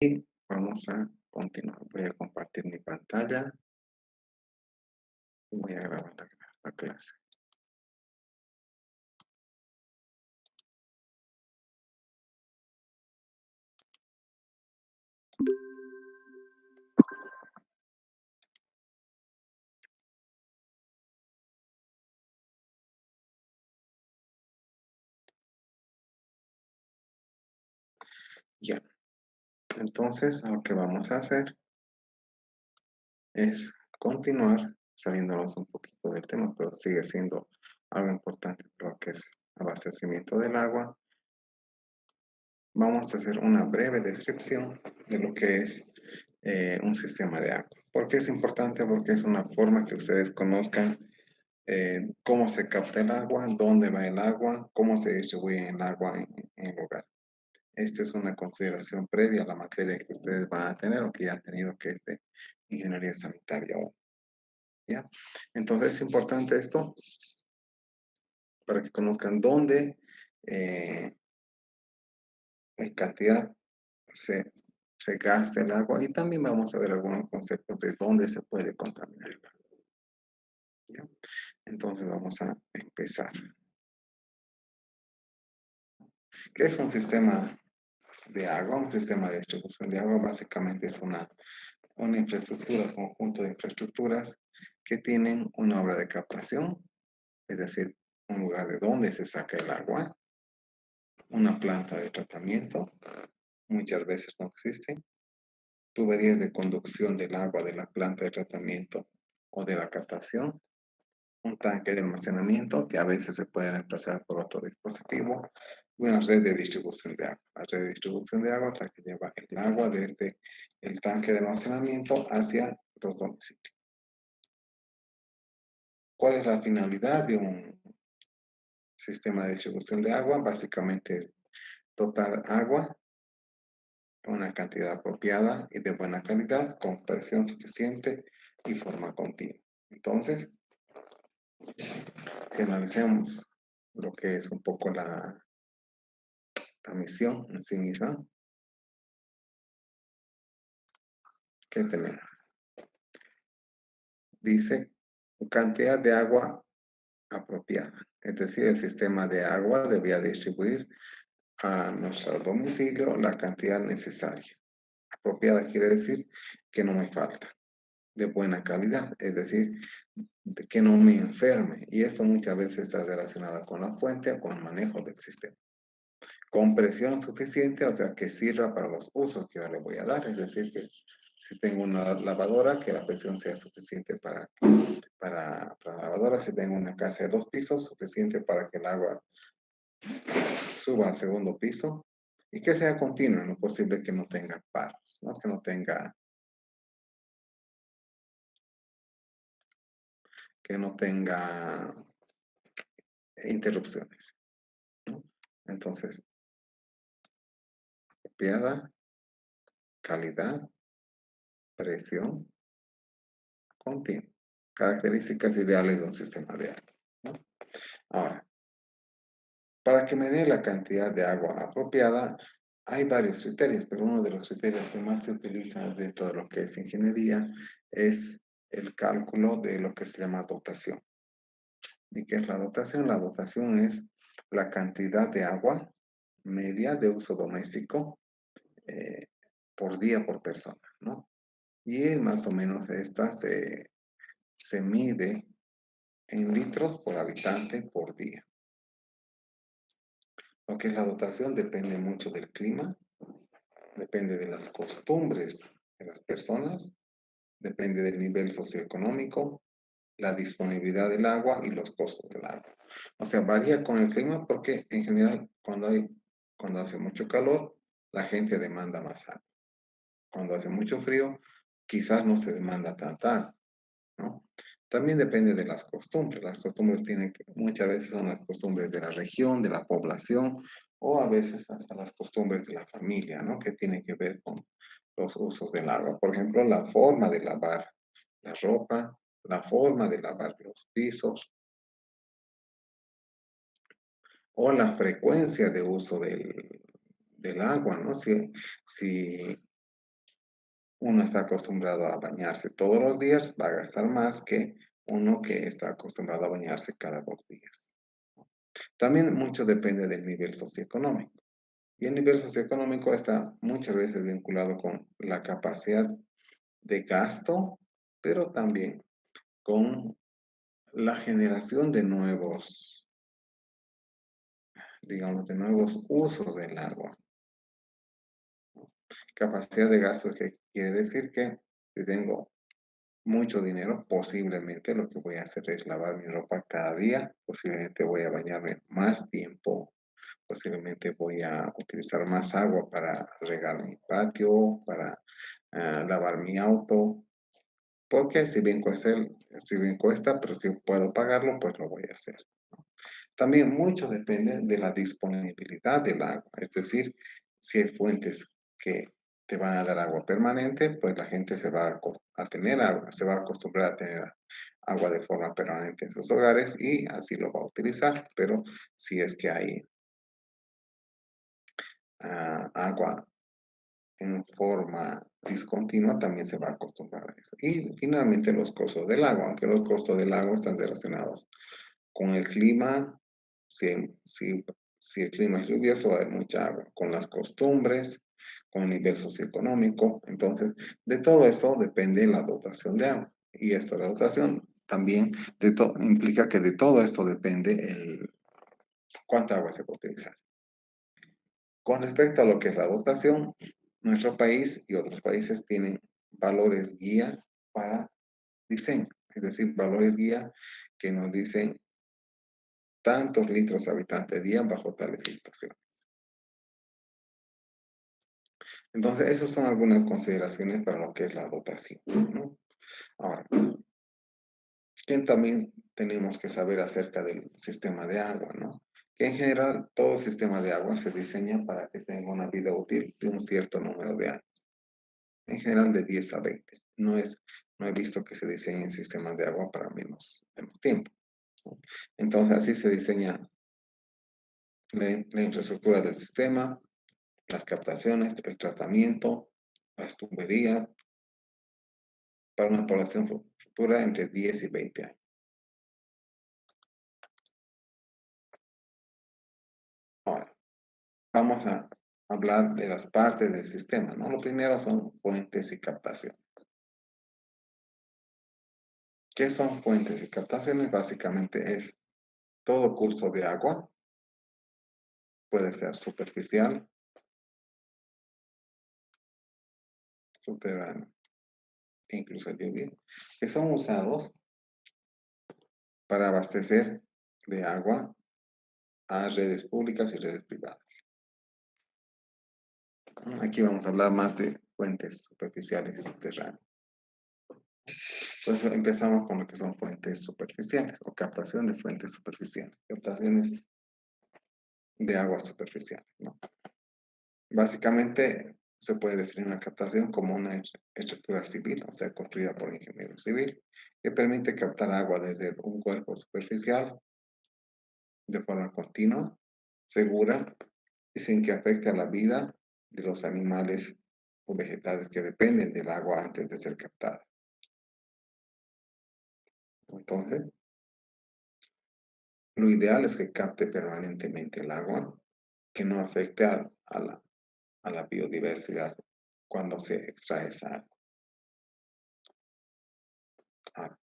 Y vamos a continuar. Voy a compartir mi pantalla y voy a grabar la clase. Ya, entonces lo que vamos a hacer es continuar saliéndonos un poquito del tema, pero sigue siendo algo importante para lo que es abastecimiento del agua. Vamos a hacer una breve descripción de lo que es un sistema de agua. ¿Por qué es importante? Porque es una forma que ustedes conozcan cómo se capta el agua, dónde va el agua, cómo se distribuye el agua en el hogar. Esta es una consideración previa a la materia que ustedes van a tener o que ya han tenido, que es de ingeniería sanitaria. ¿Ya? Entonces es importante esto para que conozcan dónde, en cantidad se, se gasta el agua, y también vamos a ver algunos conceptos de dónde se puede contaminar el agua. ¿Ya? Entonces vamos a empezar. ¿Qué es un sistema de agua? Un sistema de distribución de agua básicamente es una infraestructura, un conjunto de infraestructuras que tienen una obra de captación, es decir, un lugar de donde se saca el agua, una planta de tratamiento, muchas veces no existen, tuberías de conducción del agua de la planta de tratamiento o de la captación, un tanque de almacenamiento que a veces se puede reemplazar por otro dispositivo, y una red de distribución de agua. La red de distribución de agua es la que lleva el agua desde el tanque de almacenamiento hacia los domicilios. ¿Cuál es la finalidad de un sistema de distribución de agua? Básicamente es dotar agua con una cantidad apropiada y de buena calidad, con presión suficiente y forma continua. Entonces, si analizamos lo que es un poco la misión en sí misma, ¿qué tenemos? Dice cantidad de agua apropiada. Es decir, el sistema de agua debía distribuir a nuestro domicilio la cantidad necesaria. Apropiada quiere decir que no me falta, de buena calidad, es decir, de que no me enferme. Y esto muchas veces está relacionado con la fuente o con el manejo del sistema. Con presión suficiente, o sea, que sirva para los usos que yo le voy a dar. Es decir, que si tengo una lavadora, que la presión sea suficiente para la lavadora. Si tengo una casa de 2 pisos, suficiente para que el agua suba al segundo piso y que sea continua, no es posible que no tenga paros, ¿no? Que no tenga interrupciones, ¿no? Entonces, apropiada, calidad, presión, continua. Características ideales de un sistema de agua, ¿no? Ahora, para que me dé la cantidad de agua apropiada, hay varios criterios, pero uno de los criterios que más se utiliza dentro de lo que es ingeniería es el cálculo de lo que se llama dotación. ¿Y qué es la dotación? La dotación es la cantidad de agua media de uso doméstico eh, por día por persona, ¿no? Y más o menos esta se mide en litros por habitante por día. Lo que es la dotación depende mucho del clima, depende de las costumbres de las personas, depende del nivel socioeconómico, la disponibilidad del agua y los costos del agua. O sea, varía con el clima porque en general cuando hace mucho calor, la gente demanda más agua. Cuando hace mucho frío, quizás no se demanda tanta agua, ¿no? También depende de las costumbres. Las costumbres muchas veces son las costumbres de la región, de la población, o a veces hasta las costumbres de la familia, ¿no? Que tienen que ver con los usos del agua. Por ejemplo, la forma de lavar la ropa, la forma de lavar los pisos, o la frecuencia de uso del agua, ¿no? Si uno está acostumbrado a bañarse todos los días, va a gastar más que uno que está acostumbrado a bañarse cada 2 días. También mucho depende del nivel socioeconómico. Y el nivel socioeconómico está muchas veces vinculado con la capacidad de gasto, pero también con la generación de nuevos, digamos, de nuevos usos del agua. Capacidad de gasto que quiere decir que si tengo mucho dinero, posiblemente lo que voy a hacer es lavar mi ropa cada día, posiblemente voy a bañarme más tiempo, posiblemente voy a utilizar más agua para regar mi patio, para lavar mi auto, porque si bien cuesta, pero si puedo pagarlo, pues lo voy a hacer. También mucho depende de la disponibilidad del agua, es decir, si hay fuentes que te van a dar agua permanente, pues la gente se va a tener agua, se va a acostumbrar a tener agua de forma permanente en sus hogares y así lo va a utilizar. Pero si es que hay agua en forma discontinua, también se va a acostumbrar a eso. Y finalmente los costos del agua, aunque los costos del agua están relacionados con el clima, si, si, si el clima es lluvioso va a haber mucha agua, con las costumbres, con el nivel socioeconómico. Entonces, de todo esto depende la dotación de agua. Y esto, la dotación también implica que de todo esto depende cuánta agua se puede utilizar. Con respecto a lo que es la dotación, nuestro país y otros países tienen valores guía para diseño, es decir, valores guía que nos dicen tantos litros habitante día bajo tales situaciones. Entonces, esas son algunas consideraciones para lo que es la dotación, ¿no? Ahora, ¿qué también tenemos que saber acerca del sistema de agua, ¿no? Que en general todo sistema de agua se diseña para que tenga una vida útil de un cierto número de años, en general de 10 a 20. No he visto que se diseñen sistemas de agua para menos tiempo, ¿no? Entonces, así se diseña la infraestructura del sistema, las captaciones, el tratamiento, las tuberías, para una población futura entre 10 y 20 años. Ahora, vamos a hablar de las partes del sistema, ¿no? Lo primero son fuentes y captación. ¿Qué son fuentes y captaciones? Básicamente es todo curso de agua, puede ser superficial, subterráneo, e incluso lluvia, que son usados para abastecer de agua a redes públicas y redes privadas. Aquí vamos a hablar más de fuentes superficiales y subterráneas. Pues empezamos con lo que son fuentes superficiales o captación de fuentes superficiales, captaciones de agua superficial, ¿no? Básicamente se puede definir una captación como una estructura civil, o sea, construida por ingeniero civil, que permite captar agua desde un cuerpo superficial de forma continua, segura y sin que afecte a la vida de los animales o vegetales que dependen del agua antes de ser captada. Entonces, lo ideal es que capte permanentemente el agua, que no afecte a la biodiversidad cuando se extrae esa agua. Ah,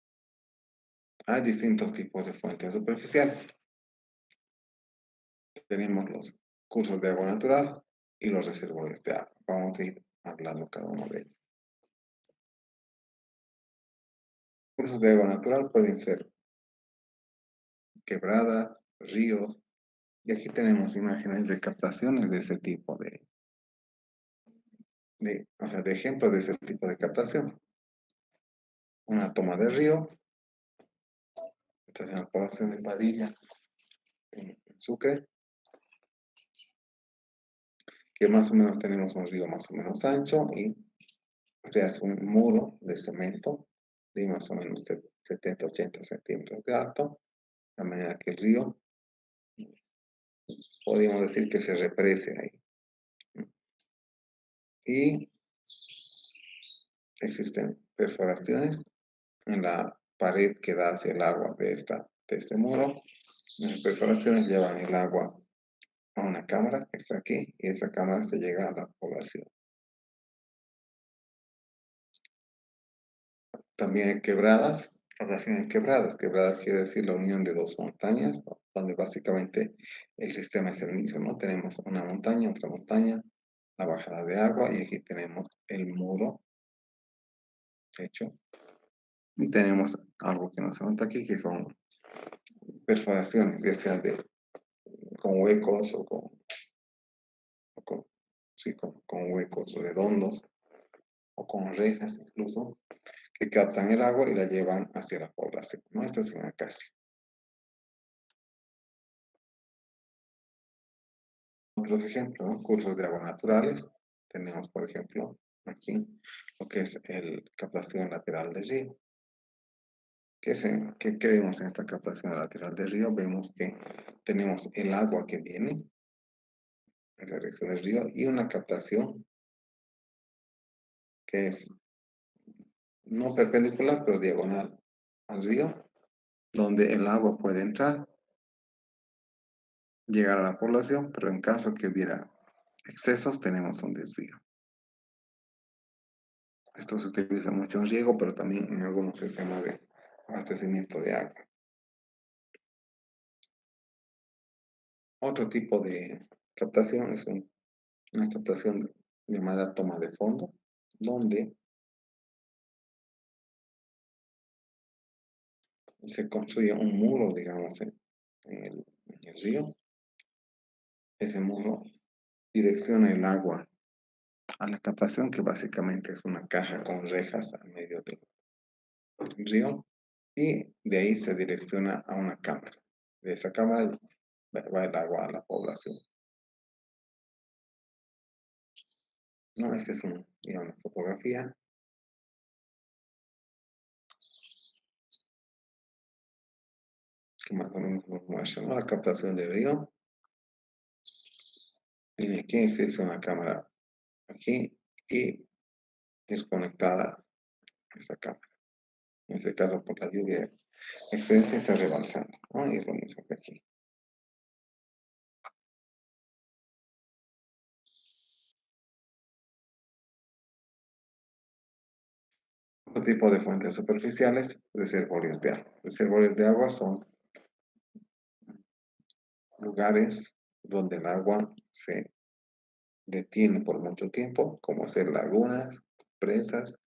hay distintos tipos de fuentes superficiales. Tenemos los cursos de agua natural y los reservorios de agua. Vamos a ir hablando cada uno de ellos. Cursos de agua natural pueden ser quebradas, ríos, y aquí tenemos imágenes de captaciones de ese tipo o sea, de ejemplos de ese tipo de captación. Una toma de río, entonces en la población de Padilla, en Sucre, que más o menos tenemos un río más o menos ancho y se hace un muro de cemento de más o menos 70-80 centímetros de alto, de manera que el río, podríamos decir que se represe ahí. Y existen perforaciones en la pared que da hacia el agua de este muro. Las perforaciones llevan el agua a una cámara que está aquí y esa cámara se llega a la población. También hay quebradas, formaciones quebradas. Quebradas quiere decir la unión de dos montañas, donde básicamente el sistema es el mismo, ¿no? Tenemos una montaña, otra montaña, la bajada de agua y aquí tenemos el muro hecho. Y tenemos algo que nos nota aquí, que son perforaciones, ya sea con huecos sí, con huecos redondos o con rejas incluso, que captan el agua y la llevan hacia la población, ¿no? Esto es en Acacia. Otros ejemplos, ¿no? Cursos de aguas naturales. Tenemos, por ejemplo, aquí lo que es el captación lateral de río. ¿Qué vemos en esta captación lateral de río? Vemos que tenemos el agua que viene en la dirección del río y una captación que es no perpendicular, pero diagonal al río, donde el agua puede entrar, llegar a la población, pero en caso que hubiera excesos, tenemos un desvío. Esto se utiliza mucho en riego, pero también en algunos sistemas de abastecimiento de agua. Otro tipo de captación es una captación llamada toma de fondo, donde se construye un muro, digamos, en el río. Ese muro direcciona el agua a la captación, que básicamente es una caja con rejas al medio del río, y de ahí se direcciona a una cámara. De esa cámara va el agua a la población. No, esta es una fotografía que más o menos nos muestra, ¿no? La captación del río. Y aquí existe una cámara aquí y es conectada a esta cámara. En este caso, por la lluvia excedente está rebalsando, ¿no? Y es lo mismo que aquí. Otro tipo de fuentes superficiales, reservorios de agua. Reservorios de agua son lugares donde el agua se detiene por mucho tiempo, como ser lagunas, presas.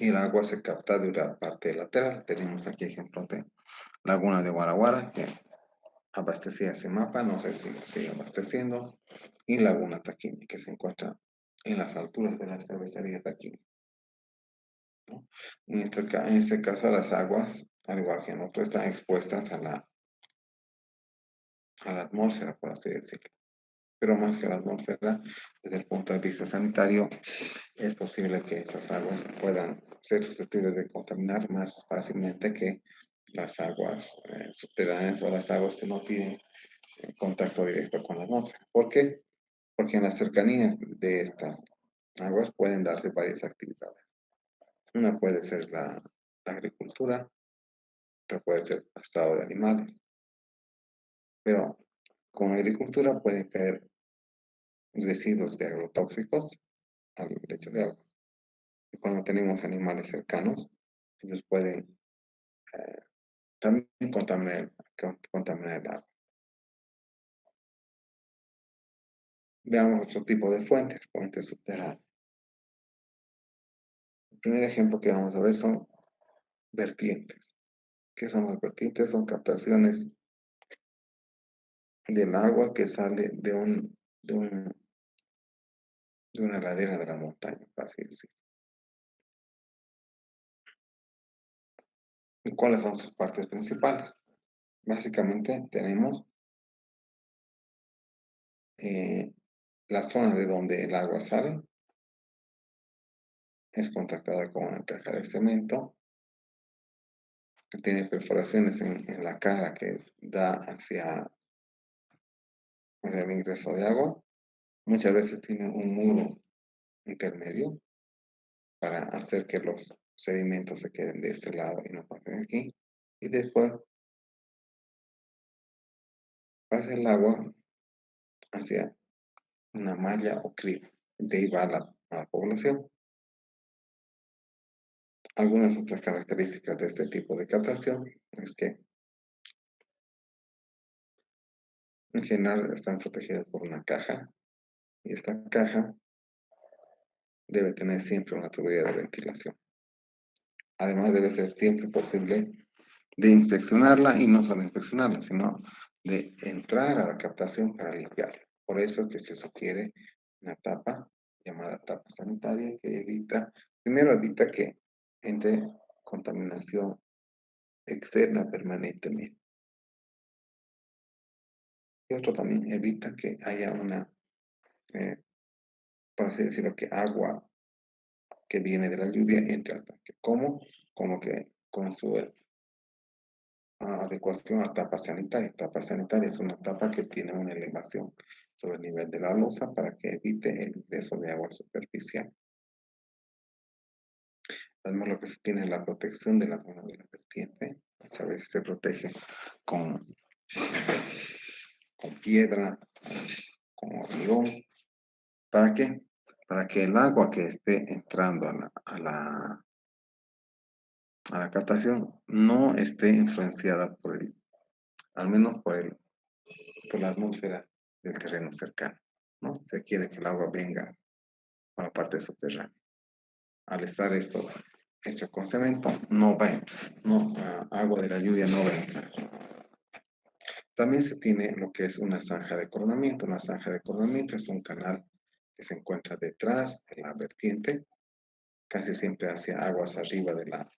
Y el agua se capta de una parte lateral. Tenemos aquí ejemplos de laguna de Guaraguara, que abastecía ese mapa, no sé si sigue abasteciendo, y Laguna Taquini, que se encuentra en las alturas de la cervecería Taquini, ¿no? En este caso, las aguas, al igual que en otro, están expuestas a la atmósfera, por así decirlo. Pero más que la atmósfera, desde el punto de vista sanitario, es posible que estas aguas puedan ser susceptibles de contaminar más fácilmente que las aguas subterráneas o las aguas que no tienen contacto directo con la atmósfera. ¿Por qué? Porque en las cercanías de estas aguas pueden darse varias actividades. Una puede ser la agricultura, otra puede ser el pastado de animales, pero con agricultura pueden caer residuos de agrotóxicos al lecho de agua. Y cuando tenemos animales cercanos, ellos pueden también contaminar el agua. Veamos otro tipo de fuentes subterráneas. El primer ejemplo que vamos a ver son vertientes. ¿Qué son las vertientes? Son captaciones del agua que sale de una ladera de la montaña, por así decirlo. ¿Y cuáles son sus partes principales? Básicamente tenemos eh, la zona de donde el agua sale, es contactada con una caja de cemento que tiene perforaciones en la cara que da hacia el ingreso de agua. Muchas veces tiene un muro intermedio para hacer que los sedimentos se queden de este lado y no pasen aquí. Y después pasa el agua hacia una malla o criba. De ahí va a la población. Algunas otras características de este tipo de captación es que en general están protegidas por una caja y esta caja debe tener siempre una tubería de ventilación. Además debe ser siempre posible de inspeccionarla y no solo inspeccionarla, sino de entrar a la captación para limpiarla. Por eso es que se sugiere una tapa llamada tapa sanitaria que evita, primero evita que entre contaminación externa permanentemente. Y otro también evita que haya una, eh, por así decirlo, que agua que viene de la lluvia entre al tanque. ¿Cómo? Como que con su adecuación a tapa sanitaria. Tapa sanitaria es una tapa que tiene una elevación sobre el nivel de la losa para que evite el ingreso de agua superficial. Además, lo que se tiene es la protección de la zona de la vertiente. Muchas veces se protege con, con piedra, con hormigón. ¿Para qué? Para que el agua que esté entrando a la captación no esté influenciada por al menos por la atmósfera del terreno cercano, ¿no? Se quiere que el agua venga a la parte subterránea. Al estar esto hecho con cemento, no va a entrar, no, agua de la lluvia no va a entrar. También se tiene lo que es una zanja de coronamiento. Una zanja de coronamiento es un canal que se encuentra detrás de la vertiente, casi siempre hacia aguas arriba de la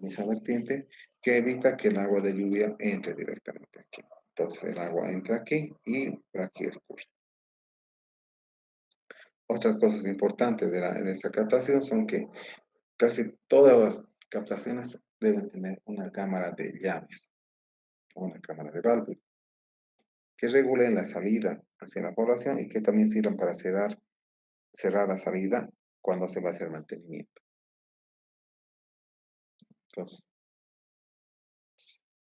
misma vertiente, que evita que el agua de lluvia entre directamente aquí. Entonces el agua entra aquí y por aquí escurre. Otras cosas importantes de esta captación son que casi todas las captaciones deben tener una cámara de llaves o una cámara de válvula que regulen la salida hacia la población y que también sirvan para cerrar la salida cuando se va a hacer mantenimiento. Entonces,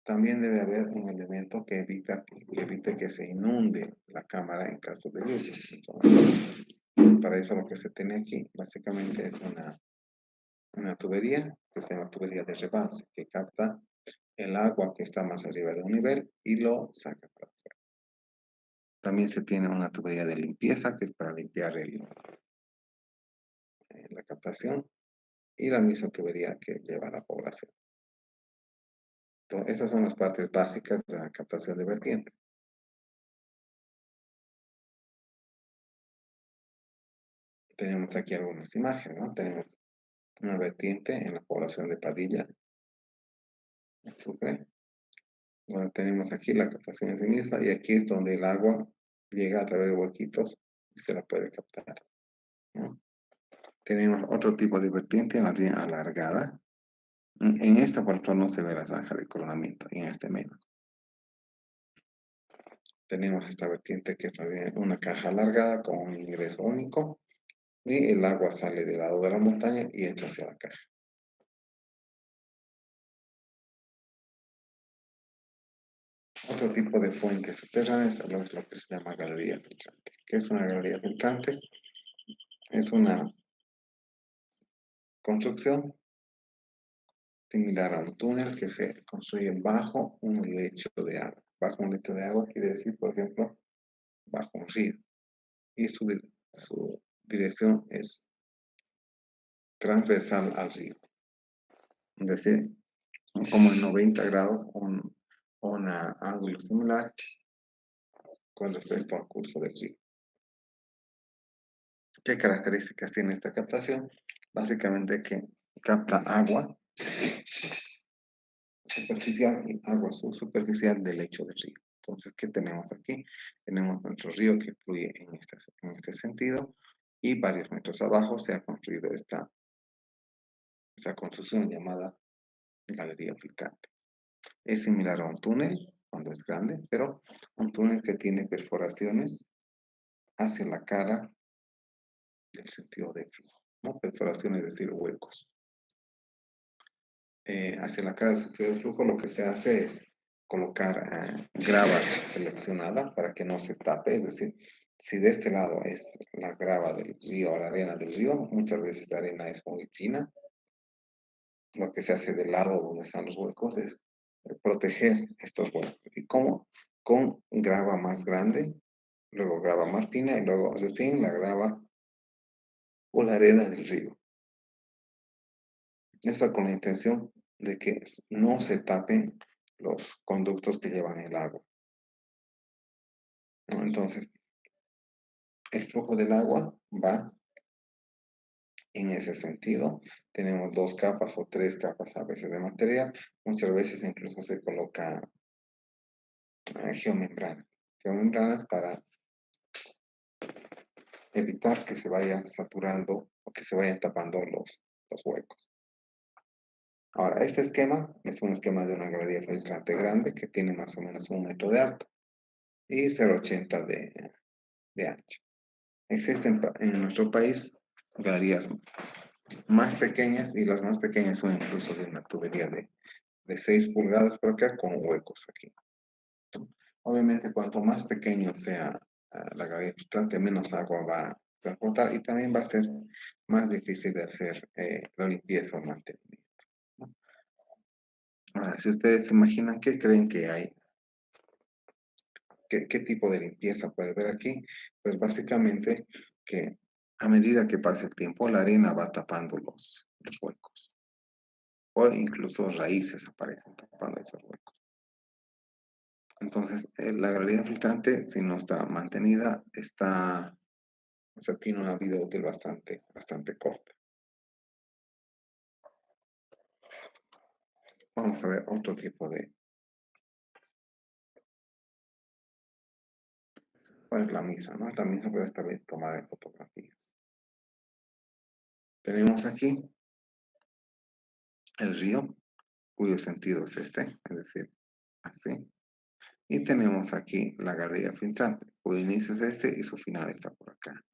también debe haber un elemento que evite que se inunde la cámara en caso de lluvia. Entonces, para eso lo que se tiene aquí básicamente es una tubería que se llama tubería de rebalse, que capta el agua que está más arriba de un nivel y lo saca para afuera. También se tiene una tubería de limpieza que es para limpiar la captación y la misma tubería que lleva a la población. Entonces, esas son las partes básicas de la captación de vertiente. Tenemos aquí algunas imágenes, ¿no? Tenemos una vertiente en la población de Padilla, en Sucre. Bueno, tenemos aquí la captación en sí misma y aquí es donde el agua llega a través de huequitos y se la puede captar, ¿no? Tenemos otro tipo de vertiente, más bien alargada. En esta, por ejemplo, no se ve la zanja de coronamiento, y en este menos. Tenemos esta vertiente que es una caja alargada con un ingreso único y el agua sale del lado de la montaña y entra hacia la caja. Otro tipo de fuentes subterráneas es lo que se llama galería filtrante. ¿Qué es una galería filtrante? Es una construcción similar a un túnel que se construye bajo un lecho de agua. Bajo un lecho de agua quiere decir, por ejemplo, bajo un río. Y su dirección es transversal al río. Es decir, como en 90 grados, un ángulo similar con respecto al curso del río. ¿Qué características tiene esta captación? Básicamente que capta agua superficial y agua subsuperficial del lecho del río. Entonces, ¿qué tenemos aquí? Tenemos nuestro río que fluye en este sentido y varios metros abajo se ha construido esta construcción llamada galería filtrante. Es similar a un túnel cuando es grande, pero un túnel que tiene perforaciones hacia la cara del sentido de flujo, ¿no? Perforaciones, es decir, huecos. Hacia la cara del sentido de flujo lo que se hace es colocar grava seleccionada para que no se tape, es decir, si de este lado es la grava del río o la arena del río, muchas veces la arena es muy fina, lo que se hace del lado donde están los huecos es proteger estos huecos. ¿Y cómo? Con grava más grande, luego grava más fina y luego recién la grava o la arena del río. Esto con la intención de que no se tapen los conductos que llevan el agua, ¿no? Entonces, el flujo del agua va en ese sentido. Tenemos dos capas o tres capas a veces de material. Muchas veces incluso se coloca geomembranas. Geomembranas para evitar que se vayan saturando o que se vayan tapando los huecos. Ahora, este esquema es un esquema de una galería filtrante grande que tiene más o menos 1 metro de alto y 0,80 de ancho. Existen en nuestro país galerías más pequeñas y las más pequeñas son incluso de una tubería de 6 pulgadas por acá con huecos aquí. Obviamente, cuanto más pequeño sea la galería filtrante, menos agua va a transportar y también va a ser más difícil de hacer la limpieza o mantenimiento, ¿no? Ahora, si ustedes se imaginan, ¿qué creen que hay? ¿Qué tipo de limpieza puede haber aquí? Pues básicamente que a medida que pasa el tiempo, la arena va tapando los huecos. O incluso raíces aparecen tapando esos huecos. Entonces, la galería filtrante, si no está mantenida, o sea, tiene una vida útil bastante corta. Vamos a ver otro tipo de... Pues la misma, ¿no? La misma, pero esta vez tomada de fotografías. Tenemos aquí el río, cuyo sentido es este, es decir, así. Y tenemos aquí la galería filtrante, cuyo inicio es este y su final está por acá.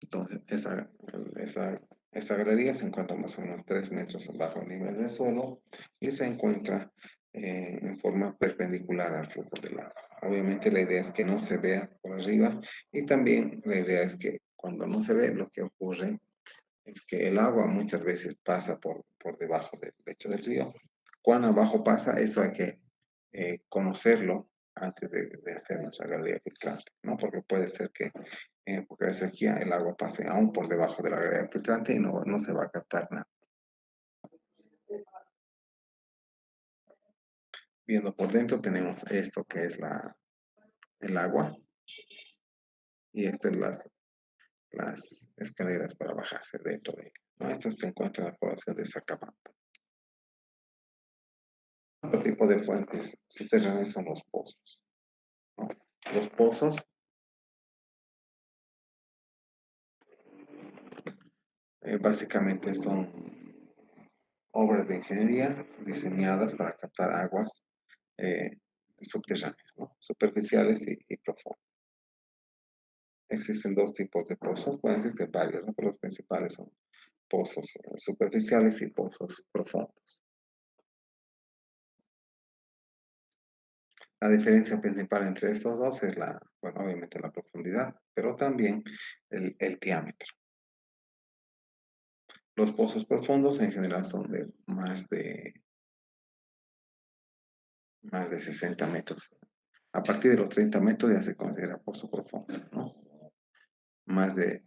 Entonces, esa galería se encuentra más o menos 3 metros bajo el nivel del suelo y se encuentra en forma perpendicular al flujo del agua. Obviamente la idea es que no se vea por arriba y también la idea es que cuando no se ve lo que ocurre es que el agua muchas veces pasa por debajo del lecho del río. Cuán abajo pasa, eso hay que conocerlo antes de hacer nuestra galería filtrante, ¿no? Porque puede ser que en época de sequía el agua pase aún por debajo de la galería filtrante y no se va a captar nada. Viendo por dentro tenemos esto que es el agua y estas las escaleras para bajarse dentro de ella, ¿no? Estas se encuentran en la población de Sacabamba. Otro tipo de fuentes subterráneas son los pozos, ¿no? Los pozos básicamente son obras de ingeniería diseñadas para captar aguas eh, subterráneas, ¿no? Superficiales y profundas. Existen dos tipos de pozos, bueno, existen varios, ¿no? Pero los principales son pozos superficiales y pozos profundos. La diferencia principal entre estos dos es bueno, obviamente la profundidad, pero también el diámetro. Los pozos profundos en general son de más de 60 metros. A partir de los 30 metros ya se considera pozo profundo, ¿no? Más de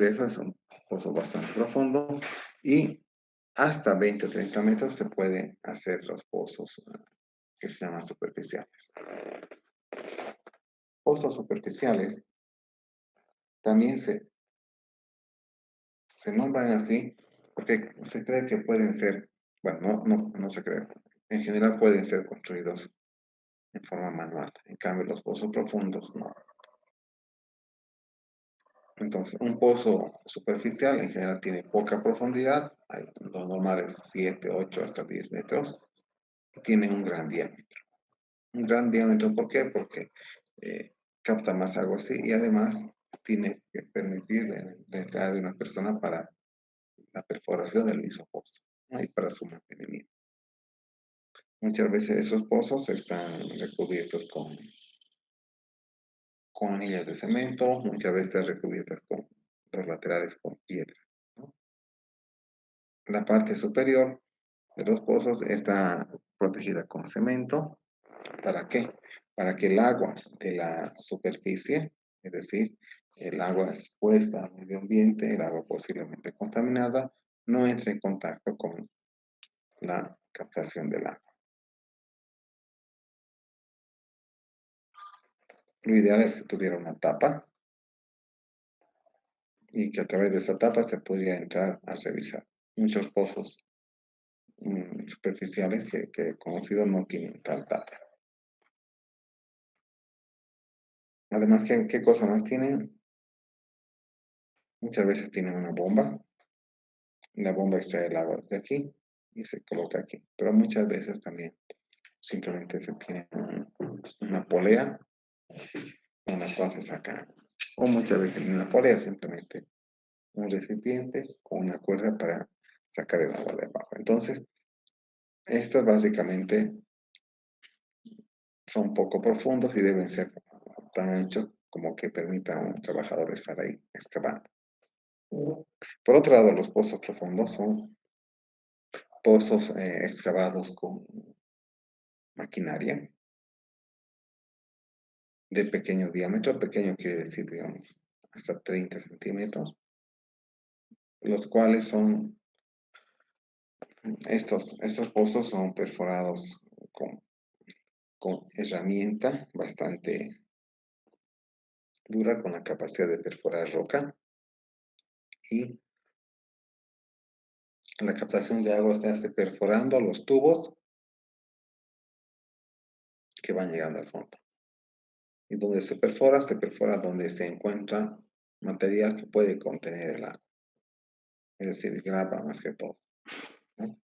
eso es un pozo bastante profundo y hasta 20 o 30 metros se pueden hacer los pozos que se llaman superficiales. Pozos superficiales también se nombran así porque se cree que pueden ser, bueno, no se cree, en general pueden ser construidos en forma manual. En cambio, los pozos profundos no. Entonces, un pozo superficial en general tiene poca profundidad, lo normal es 7, 8 hasta 10 metros, y tiene un gran diámetro. Un gran diámetro, ¿por qué? Porque capta más agua, sí, y además tiene que permitir la entrada de una persona para la perforación del mismo pozo, ¿no? Y para su mantenimiento. Muchas veces esos pozos están recubiertos con anillas de cemento, muchas veces recubiertas con los laterales con piedra, ¿no? La parte superior de los pozos está protegida con cemento. ¿Para qué? Para que el agua de la superficie, es decir, el agua expuesta al medio ambiente, el agua posiblemente contaminada, no entre en contacto con la captación del agua. Lo ideal es que tuviera una tapa y que a través de esa tapa se pudiera entrar a revisar. Muchos pozos superficiales que he conocido no tienen tal tapa. Además, ¿qué cosa más tienen? Muchas veces tienen una bomba. La bomba extrae el agua de aquí y se coloca aquí. Pero muchas veces también simplemente se tiene una polea en la cual se saca. O muchas veces ni una polea, simplemente un recipiente con una cuerda para sacar el agua de abajo. Entonces, estos básicamente son poco profundos y deben ser tan anchos como que permita a un trabajador estar ahí excavando. Por otro lado, los pozos profundos son pozos excavados con maquinaria de pequeño diámetro, pequeño quiere decir, digamos, hasta 30 centímetros, los cuales son, estos pozos son perforados con herramienta bastante dura, con la capacidad de perforar roca, y la captación de agua se hace perforando los tubos que van llegando al fondo. Y donde se perfora donde se encuentra material que puede contener el agua, es decir, grava más que todo, ¿no?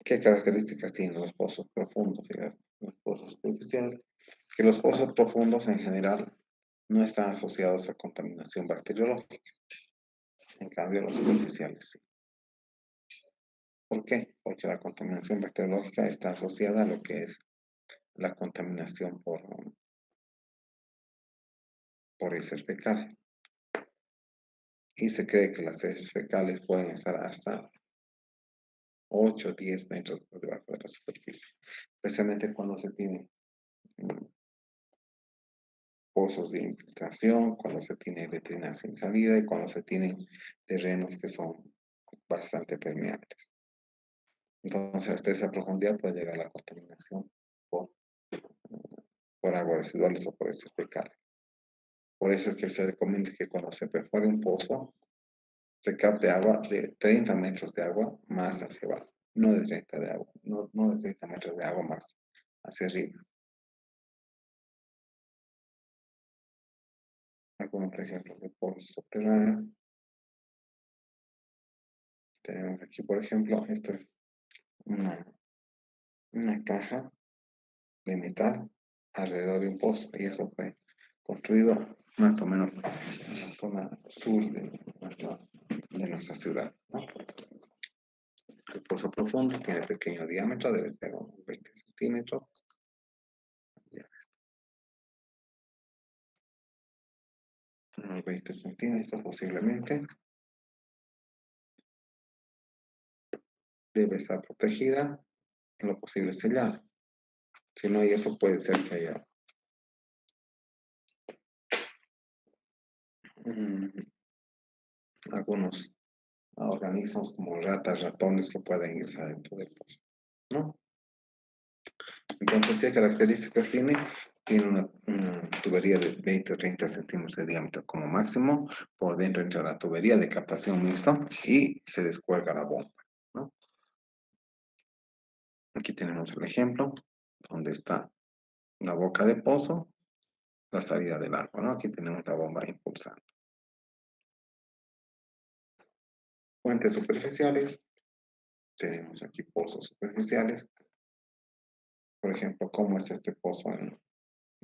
¿Qué características tienen los pozos profundos y los pozos superficiales? Que los pozos profundos en general no están asociados a contaminación bacteriológica, en cambio los superficiales sí. ¿Por qué? Porque la contaminación bacteriológica está asociada a lo que es la contaminación por heces fecales. Y se cree que las heces fecales pueden estar hasta 8 o 10 metros por debajo de la superficie, especialmente cuando se tienen pozos de infiltración, cuando se tiene letrina sin salida y cuando se tienen terrenos que son bastante permeables. Entonces, hasta esa profundidad puede llegar la contaminación por, por aguas residuales o por heces fecales. Por eso es que se recomienda que cuando se perfore un pozo, se capte agua de 30 metros de agua más hacia abajo, no de 30 de agua, no de 30 metros de agua más hacia arriba. Algunos ejemplos de pozos subterráneos. Tenemos aquí, por ejemplo, esto es una caja de metal alrededor de un pozo y eso fue construido más o menos en la zona sur de nuestra ciudad, ¿no? El pozo profundo tiene pequeño diámetro, debe tener unos 20 centímetros. Unos 20 centímetros posiblemente. Debe estar protegida, en lo posible sellada. Si no, y eso puede ser que haya algunos organismos como ratas, ratones que pueden irse adentro del pozo, ¿no? Entonces, ¿qué características tiene? Tiene una tubería de 20 o 30 centímetros de diámetro como máximo. Por dentro entra la tubería de captación mixta y se descuelga la bomba, ¿no? Aquí tenemos el ejemplo donde está la boca de pozo, la salida del agua, ¿no? Aquí tenemos la bomba impulsante. Fuentes superficiales. Tenemos aquí pozos superficiales. Por ejemplo, ¿cómo es este pozo en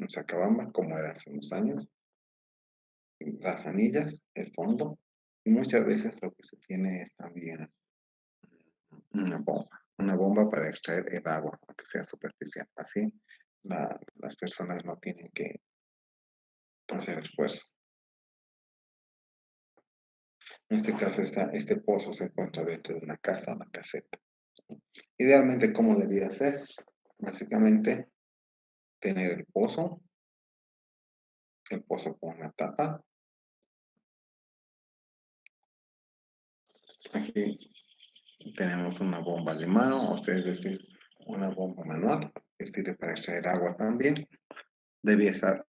en Sacabamba, como era hace unos años, las anillas, el fondo, y muchas veces lo que se tiene es también una bomba para extraer el agua, aunque sea superficial. Así las personas no tienen que hacer esfuerzo. En este caso, este pozo se encuentra dentro de una casa, una caseta. Idealmente, ¿cómo debería ser? Básicamente, tener el pozo con una tapa. Aquí tenemos una bomba de mano, o sea, es decir, una bomba manual, que sirve para extraer agua también. Debía estar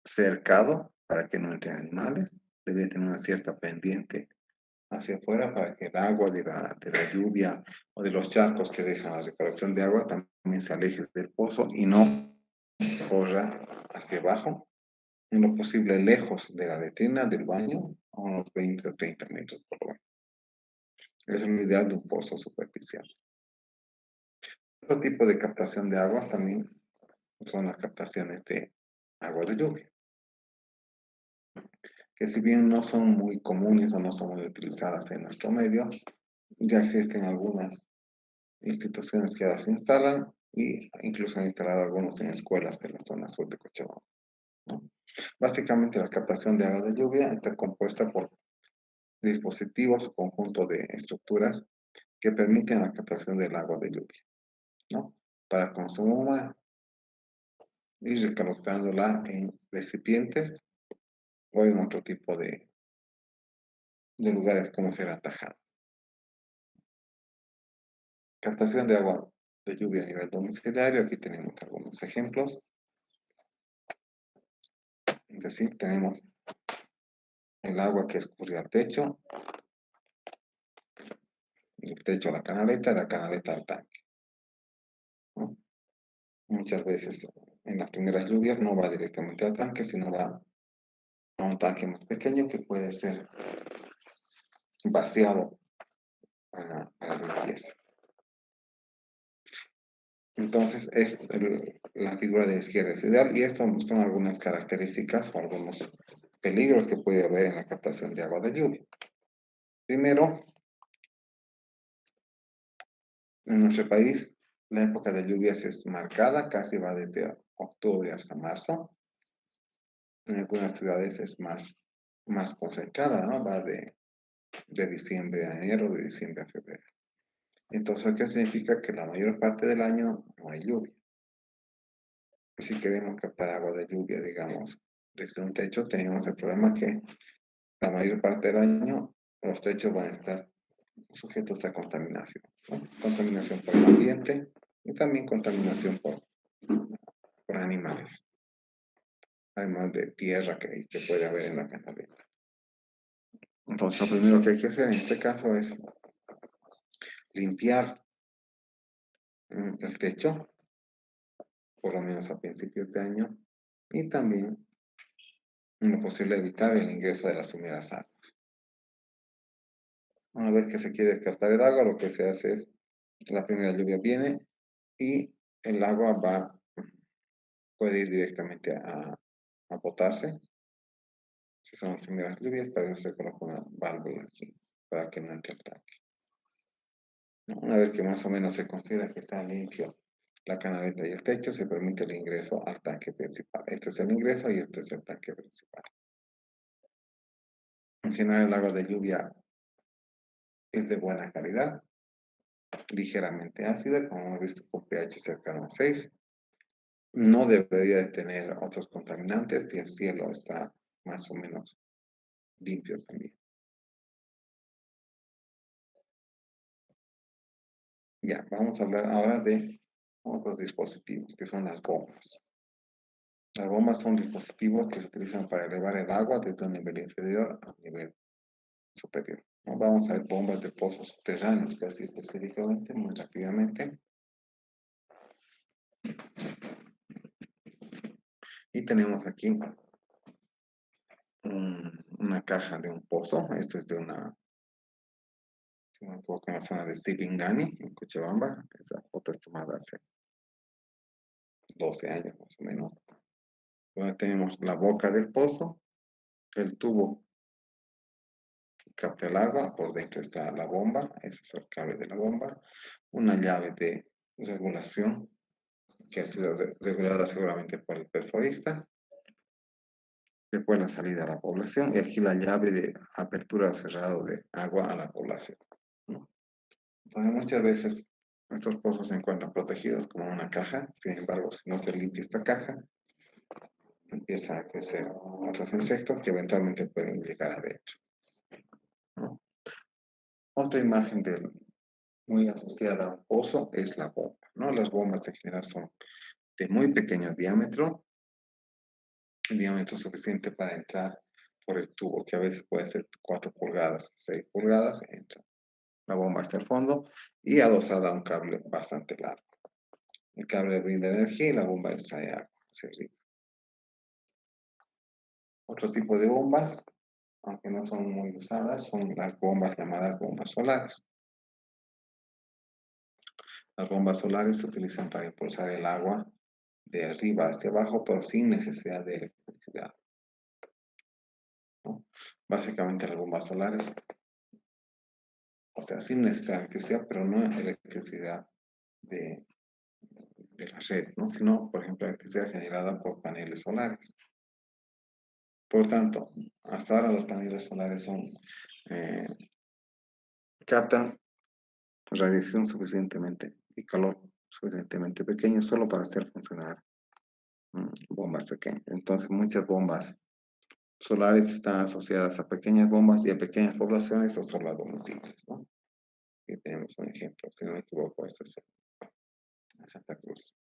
cercado para que no entren animales. Debía tener una cierta pendiente hacia afuera para que el agua de la lluvia o de los charcos que dejan la recolección de agua también se aleje del pozo y no corra hacia abajo, en lo posible lejos de la letrina del baño, a unos 20 o 30 metros por lo menos. Eso es lo ideal de un pozo superficial. Otro tipo de captación de agua también son las captaciones de agua de lluvia, que si bien no son muy comunes o no son muy utilizadas en nuestro medio, ya existen algunas instituciones que las instalan y incluso han instalado algunos en escuelas de la zona sur de Cochabamba, ¿no? Básicamente la captación de agua de lluvia está compuesta por dispositivos o conjunto de estructuras que permiten la captación del agua de lluvia, ¿no? Para consumo humano y recolocándola en recipientes o en otro tipo de lugares como ser atajados. Captación de agua de lluvia a nivel domiciliario, aquí tenemos algunos ejemplos. Es decir, tenemos el agua que escurre al techo, el techo a la canaleta al tanque, ¿no? Muchas veces en las primeras lluvias no va directamente al tanque, sino va a un tanque más pequeño que puede ser vaciado para limpieza. Entonces, la figura de la izquierda es ideal y estas son algunas características o algunos peligros que puede haber en la captación de agua de lluvia. Primero, en nuestro país, la época de lluvias es marcada, casi va desde octubre hasta marzo. En algunas ciudades es más concentrada, ¿no? Va de diciembre a enero, de diciembre a febrero. Entonces, ¿qué significa? Que la mayor parte del año no hay lluvia. Si queremos captar agua de lluvia, digamos, desde un techo, tenemos el problema que la mayor parte del año los techos van a estar sujetos a contaminación, ¿no? Contaminación por el ambiente y también contaminación por animales, además de tierra que puede haber en la canaleta. Entonces, lo primero que hay que hacer en este caso es limpiar el techo, por lo menos a principios de año, y también, en lo posible, evitar el ingreso de las primeras aguas. Una vez que se quiere descartar el agua, lo que se hace es, la primera lluvia viene y el agua puede ir directamente a botarse. Si son las primeras lluvias, para eso se coloca una válvula aquí, para que no entre el tanque, ¿no? Una vez que más o menos se considera que está limpio la canaleta y el techo, se permite el ingreso al tanque principal. Este es el ingreso y este es el tanque principal. En general, el agua de lluvia es de buena calidad, ligeramente ácida, como hemos visto, con pH cercano a 6. No debería de tener otros contaminantes y el cielo está más o menos limpio también. Ya, vamos a hablar ahora de otros dispositivos, que son las bombas. Las bombas son dispositivos que se utilizan para elevar el agua desde un nivel inferior a un nivel superior, ¿no? Vamos a ver bombas de pozos subterráneos, casi específicamente, muy rápidamente. Y tenemos aquí una caja de un pozo. Esto es de si no me equivoco, en la zona de Sibingani, en Cochabamba. Esa foto es tomada hace 12 años más o menos. Donde tenemos la boca del pozo, el tubo que capta el agua, por dentro está la bomba, ese es el cable de la bomba, una llave de regulación que ha sido regulada seguramente por el perforista, después la salida a la población y aquí la llave de apertura o cerrado de agua a la población, ¿no? Entonces, muchas veces estos pozos se encuentran protegidos como una caja, sin embargo, si no se limpia esta caja, empieza a crecer otros insectos que eventualmente pueden llegar adentro, ¿no? Otra imagen muy asociada a un pozo es la bomba, ¿no? Las bombas en general son de muy pequeño diámetro, el diámetro suficiente para entrar por el tubo, que a veces puede ser 4 pulgadas, 6 pulgadas, entra la bomba hasta el fondo y adosada a un cable bastante largo. El cable brinda energía y la bomba extrae agua hacia arriba. Otro tipo de bombas, aunque no son muy usadas, son las bombas llamadas bombas solares. Las bombas solares se utilizan para impulsar el agua de arriba hacia abajo, pero sin necesidad de electricidad, ¿no? Básicamente las bombas solares, o sea, sin necesidad de electricidad, pero no electricidad de, de la red, ¿no? Sino, por ejemplo, electricidad generada por paneles solares. Por tanto, hasta ahora los paneles solares eh, captan radiación suficientemente y calor suficientemente pequeño solo para hacer funcionar bombas pequeñas. Entonces, muchas bombas solares están asociadas a pequeñas bombas y a pequeñas poblaciones o solo a domicilios, ¿no? Aquí tenemos un ejemplo, si no me equivoco, esto es en Santa Cruz.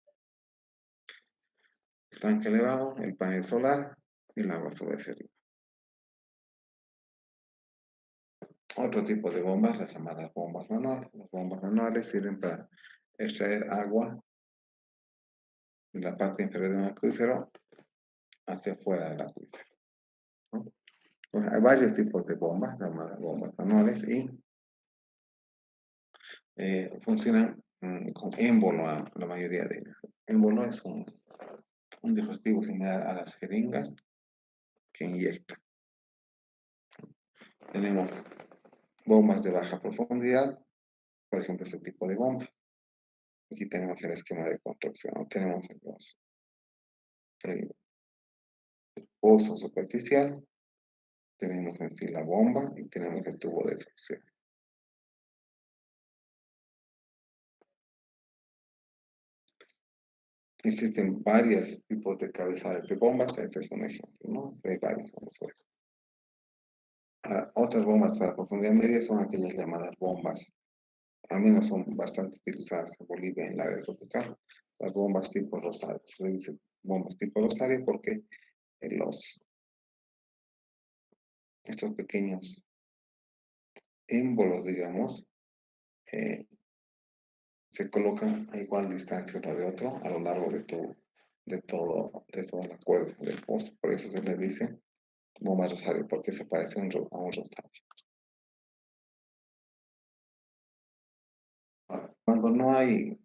El tanque elevado, el panel solar y el agua sobre ese río. Otro tipo de bombas, las llamadas bombas manuales. Las bombas manuales sirven para extraer agua de la parte inferior de un acuífero hacia afuera del acuífero, ¿no? Pues hay varios tipos de bombas, llamadas bombas manuales, y funcionan con émbolo a la mayoría de ellas. Émbolo es un dispositivo similar a las jeringas que inyecta. Tenemos bombas de baja profundidad, por ejemplo, este tipo de bomba. Aquí tenemos el esquema de construcción, ¿no? Tenemos el pozo superficial, tenemos en sí la bomba y tenemos el tubo de succión. Existen varios tipos de cabezales de bombas, este es un ejemplo, ¿no? Hay varios, vamos a ver. Ahora, otras bombas para profundidad media son aquellas llamadas bombas, al menos son bastante utilizadas en Bolivia en el área tropical, las bombas tipo Rosario. Se le dice bombas tipo Rosario porque estos pequeños émbolos, digamos, eh, se colocan a igual distancia uno de otro a lo largo de toda la cuerda del pozo. Por eso se le dice bomba Rosario, porque se parece a un rosario. Ahora, cuando no hay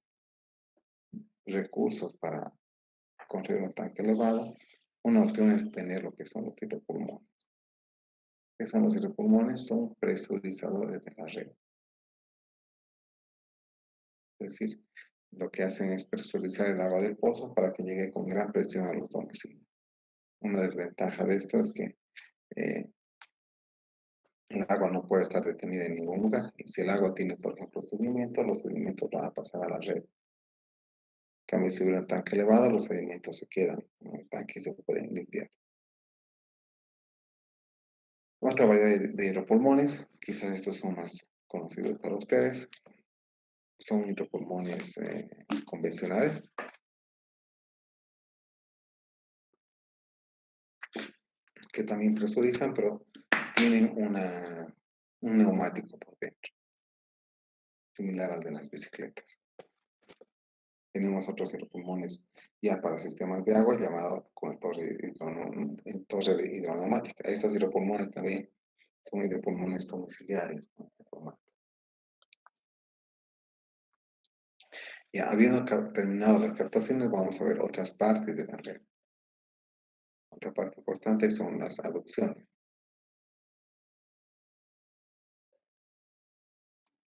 recursos para construir un tanque elevado, una opción es tener lo que son los hidropulmones. ¿Qué son los hidropulmones? Son presurizadores de la red. Es decir, lo que hacen es presurizar el agua del pozo para que llegue con gran presión a los domicilios. Una desventaja de esto es que eh, el agua no puede estar retenida en ningún lugar. Y si el agua tiene, por ejemplo, sedimentos, los sedimentos van a pasar a la red. En cambio, si hubiera un tanque elevado, los sedimentos se quedan en el tanque y se pueden limpiar. Otra variedad de hidropulmones, quizás estos son más conocidos para ustedes, son hidropulmones convencionales, que también presurizan, pero tienen un neumático por dentro, similar al de las bicicletas. Tenemos otros hidropulmones ya para sistemas de agua llamado con torre de hidroneumática. Estos hidropulmones también son hidropulmones domiciliarios, ¿no? De forma. Ya habiendo terminado las captaciones, vamos a ver otras partes de la red. Otra parte importante son las aducciones.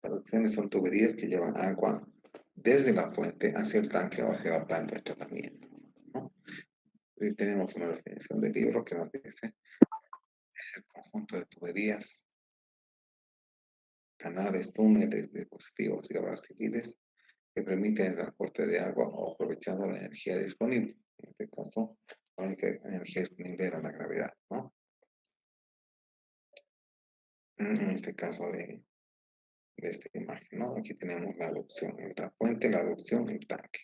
Las aducciones son tuberías que llevan agua desde la fuente hacia el tanque o hacia la planta de tratamiento, ¿no? Y tenemos una definición del libro que nos dice el conjunto de tuberías, canales, túneles, dispositivos y obras civiles que permiten el transporte de agua o aprovechando la energía disponible. En este caso, la única energía disponible era la gravedad, ¿no? En este caso de esta imagen, ¿no? Aquí tenemos la aducción en la fuente, la aducción en el tanque.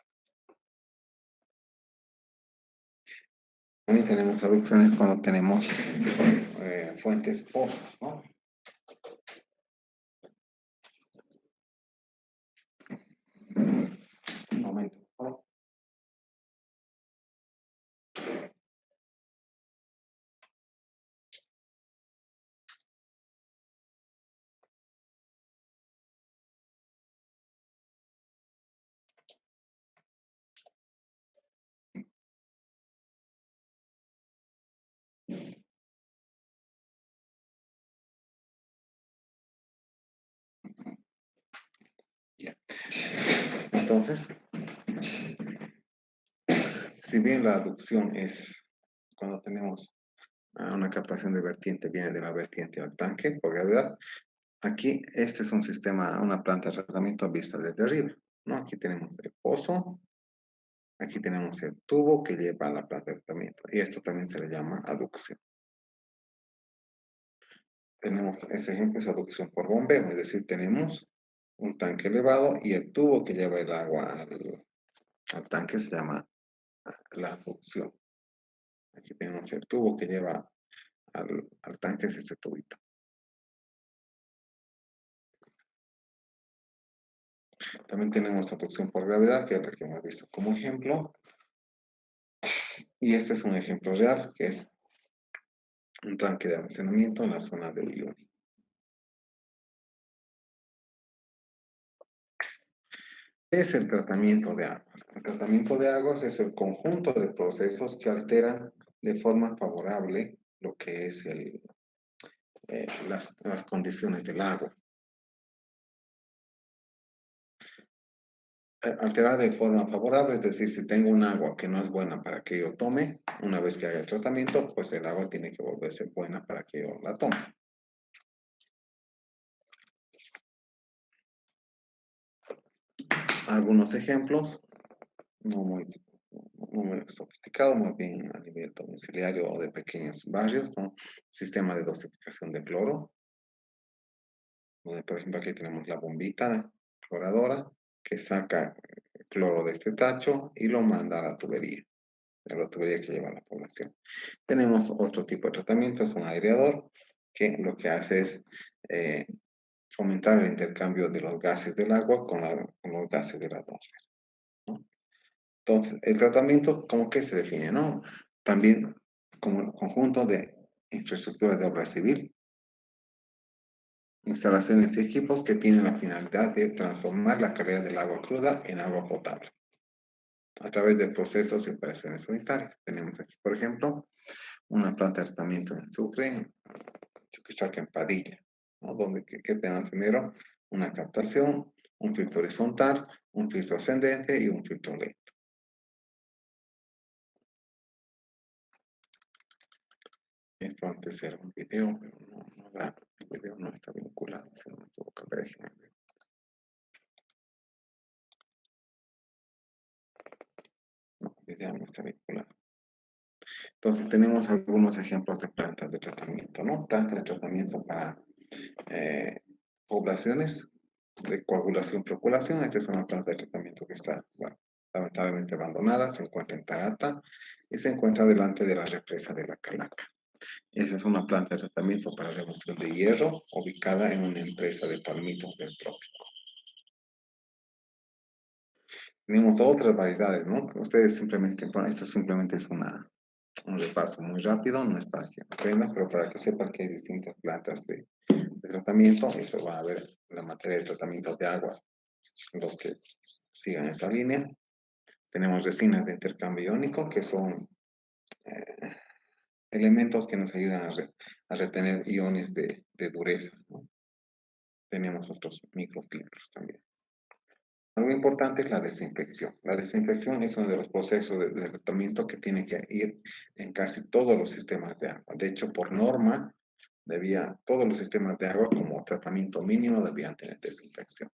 También tenemos aducciones cuando tenemos fuentes pozos, ¿no? Un momento, ¿no? Ya. Entonces, si bien la aducción es cuando tenemos una captación de vertiente, viene de la vertiente al tanque, por gravedad, aquí este es un sistema, una planta de tratamiento vista desde arriba, ¿no? Aquí tenemos el pozo, aquí tenemos el tubo que lleva a la planta de tratamiento, y esto también se le llama aducción. Tenemos ese ejemplo, es aducción por bombeo, es decir, tenemos un tanque elevado y el tubo que lleva el agua al tanque se llama la aducción. Aquí tenemos el tubo que lleva al tanque, es este tubito. También tenemos aducción por gravedad, que es la que hemos visto como ejemplo. Y este es un ejemplo real, que es un tanque de almacenamiento en la zona de Uyuni. ¿Qué es el tratamiento de aguas? El tratamiento de aguas es el conjunto de procesos que alteran de forma favorable lo que es las condiciones del agua. Alterar de forma favorable, es decir, si tengo un agua que no es buena para que yo tome, una vez que haga el tratamiento, pues el agua tiene que volverse buena para que yo la tome. Algunos ejemplos, no muy, no muy sofisticado, más bien a nivel domiciliario o de pequeños barrios, ¿no? Sistema de dosificación de cloro, donde por ejemplo aquí tenemos la bombita cloradora que saca cloro de este tacho y lo manda a la tubería que lleva a la población. Tenemos otro tipo de tratamiento, es un aireador, que lo que hace es fomentar el intercambio de los gases del agua con los gases de la atmósfera, ¿no? Entonces, el tratamiento, ¿cómo que se define, no? También como el conjunto de infraestructuras de obra civil, instalaciones y equipos que tienen la finalidad de transformar la calidad del agua cruda en agua potable a través de procesos y operaciones sanitarias. Tenemos aquí, por ejemplo, una planta de tratamiento en Sucre, Chuquisaca, en Padilla, ¿no? Donde ¿qué tenemos primero? Una captación, un filtro horizontal, un filtro ascendente y un filtro lento. Esto antes era un video, pero no da. El video no está vinculado, si no me equivoco. Déjenme ver. No, el video no está vinculado. Entonces tenemos algunos ejemplos de plantas de tratamiento, ¿no? Plantas de tratamiento para poblaciones de coagulación procuración. Esta es una planta de tratamiento que está, bueno, lamentablemente abandonada, se encuentra en Tarata y se encuentra delante de la represa de la Calaca. Esa es una planta de tratamiento para remoción de hierro ubicada en una empresa de palmitos del trópico. Tenemos otras variedades, ¿no? Ustedes simplemente, bueno, esto simplemente es un repaso muy rápido, no es para que aprendan, pero para que sepan que hay distintas plantas de tratamiento. Eso va a ver la materia de tratamiento de agua, los que sigan esa línea. Tenemos resinas de intercambio iónico, que son elementos que nos ayudan a retener iones de dureza, ¿no? Tenemos otros microfiltros también. Algo importante es la desinfección. La desinfección es uno de los procesos de tratamiento que tiene que ir en casi todos los sistemas de agua. De hecho, por norma, todos los sistemas de agua como tratamiento mínimo debían tener desinfección.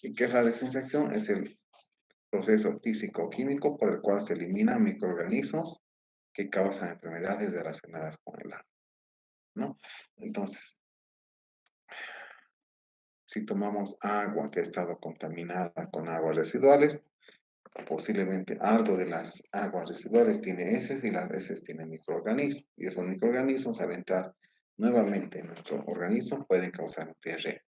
¿Y qué es la desinfección? Es el proceso físico-químico por el cual se eliminan microorganismos que causan enfermedades relacionadas con el agua, ¿no? Entonces, si tomamos agua que ha estado contaminada con aguas residuales, posiblemente algo de las aguas residuales tiene heces y las heces tienen microorganismos. Y esos microorganismos al entrar nuevamente en nuestro organismo pueden causar un diarrea.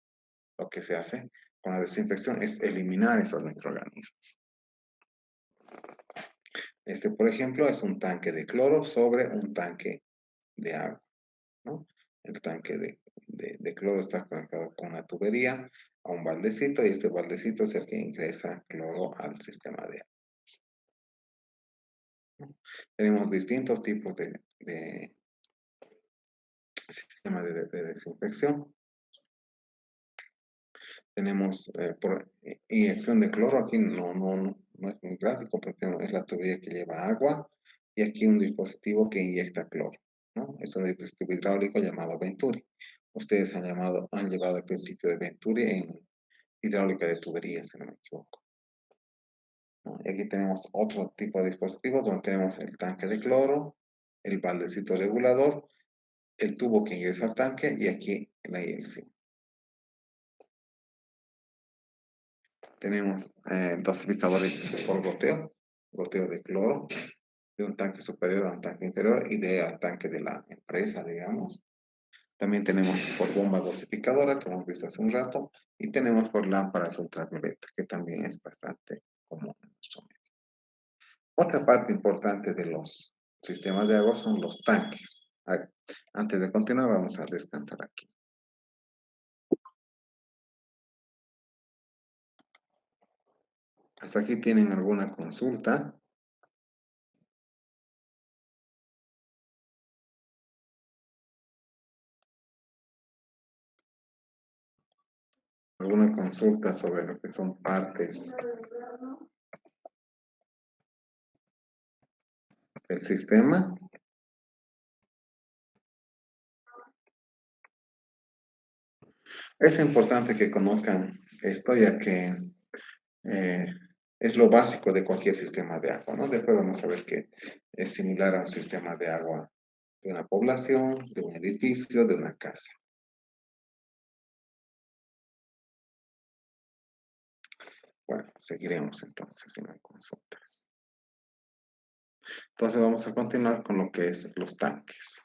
Lo que se hace con la desinfección es eliminar esos microorganismos. Este, por ejemplo, es un tanque de cloro sobre un tanque de agua, ¿no? El tanque de cloro está conectado con una tubería a un baldecito y este baldecito es el que ingresa cloro al sistema de agua. Tenemos distintos tipos de sistema de desinfección. Tenemos por inyección de cloro, aquí no es muy gráfico, porque es la tubería que lleva agua y aquí un dispositivo que inyecta cloro, ¿no? Es un dispositivo hidráulico llamado Venturi. Ustedes han llevado el principio de Venturi en hidráulica de tuberías, si no me equivoco, ¿no? Y aquí tenemos otro tipo de dispositivos donde tenemos el tanque de cloro, el baldecito regulador, el tubo que ingresa al tanque y aquí la inyección. Tenemos dosificadores por goteo de cloro, de un tanque superior a un tanque inferior y al tanque de la empresa, digamos. También tenemos por bomba dosificadora, que hemos visto hace un rato, y tenemos por lámparas ultravioleta, que también es bastante común en nuestro medio. Otra parte importante de los sistemas de agua son los tanques. Antes de continuar, vamos a descansar aquí. ¿Hasta aquí tienen alguna consulta? ¿Alguna consulta sobre lo que son partes del sistema? Es importante que conozcan esto, ya que eh, es lo básico de cualquier sistema de agua, ¿no? Después vamos a ver que es similar a un sistema de agua de una población, de un edificio, de una casa. Bueno, seguiremos entonces en las consultas. Entonces vamos a continuar con lo que es los tanques.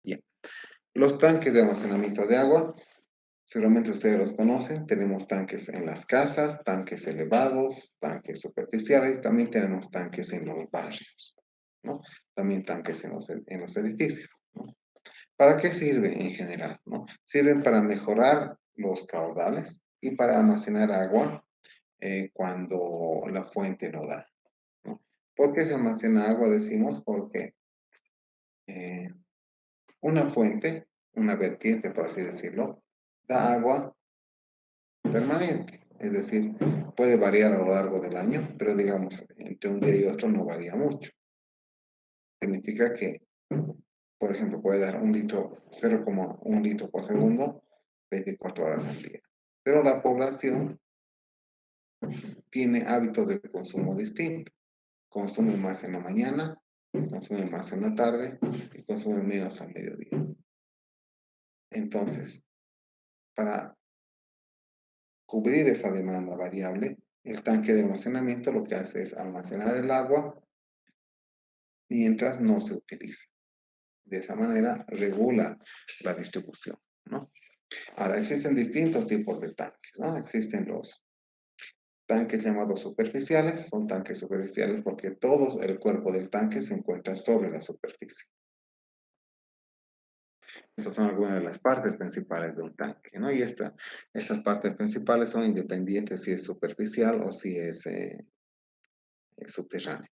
Bien. Los tanques de almacenamiento de agua, seguramente ustedes los conocen. Tenemos tanques en las casas, tanques elevados, tanques superficiales, también tenemos tanques en los barrios, ¿no? También tanques en los edificios, ¿no? ¿Para qué sirve en general, no? Sirven para mejorar los caudales y para almacenar agua cuando la fuente no da, ¿no? ¿Por qué se almacena agua? Decimos porque eh, una fuente, una vertiente, por así decirlo, da agua permanente. Es decir, puede variar a lo largo del año, pero digamos, entre un día y otro no varía mucho. Significa que, por ejemplo, puede dar un litro, 0,1 litro por segundo, 24 horas al día. Pero la población tiene hábitos de consumo distintos. Consume más en la mañana, consume más en la tarde y consume menos al mediodía. Entonces, para cubrir esa demanda variable, el tanque de almacenamiento lo que hace es almacenar el agua mientras no se utiliza. De esa manera regula la distribución, ¿no? Ahora, existen distintos tipos de tanques, ¿no? Existen los tanques llamados superficiales, son tanques superficiales porque todo el cuerpo del tanque se encuentra sobre la superficie. Estas son algunas de las partes principales de un tanque, ¿no? Y estas partes principales son independientes si es superficial o si es subterránea.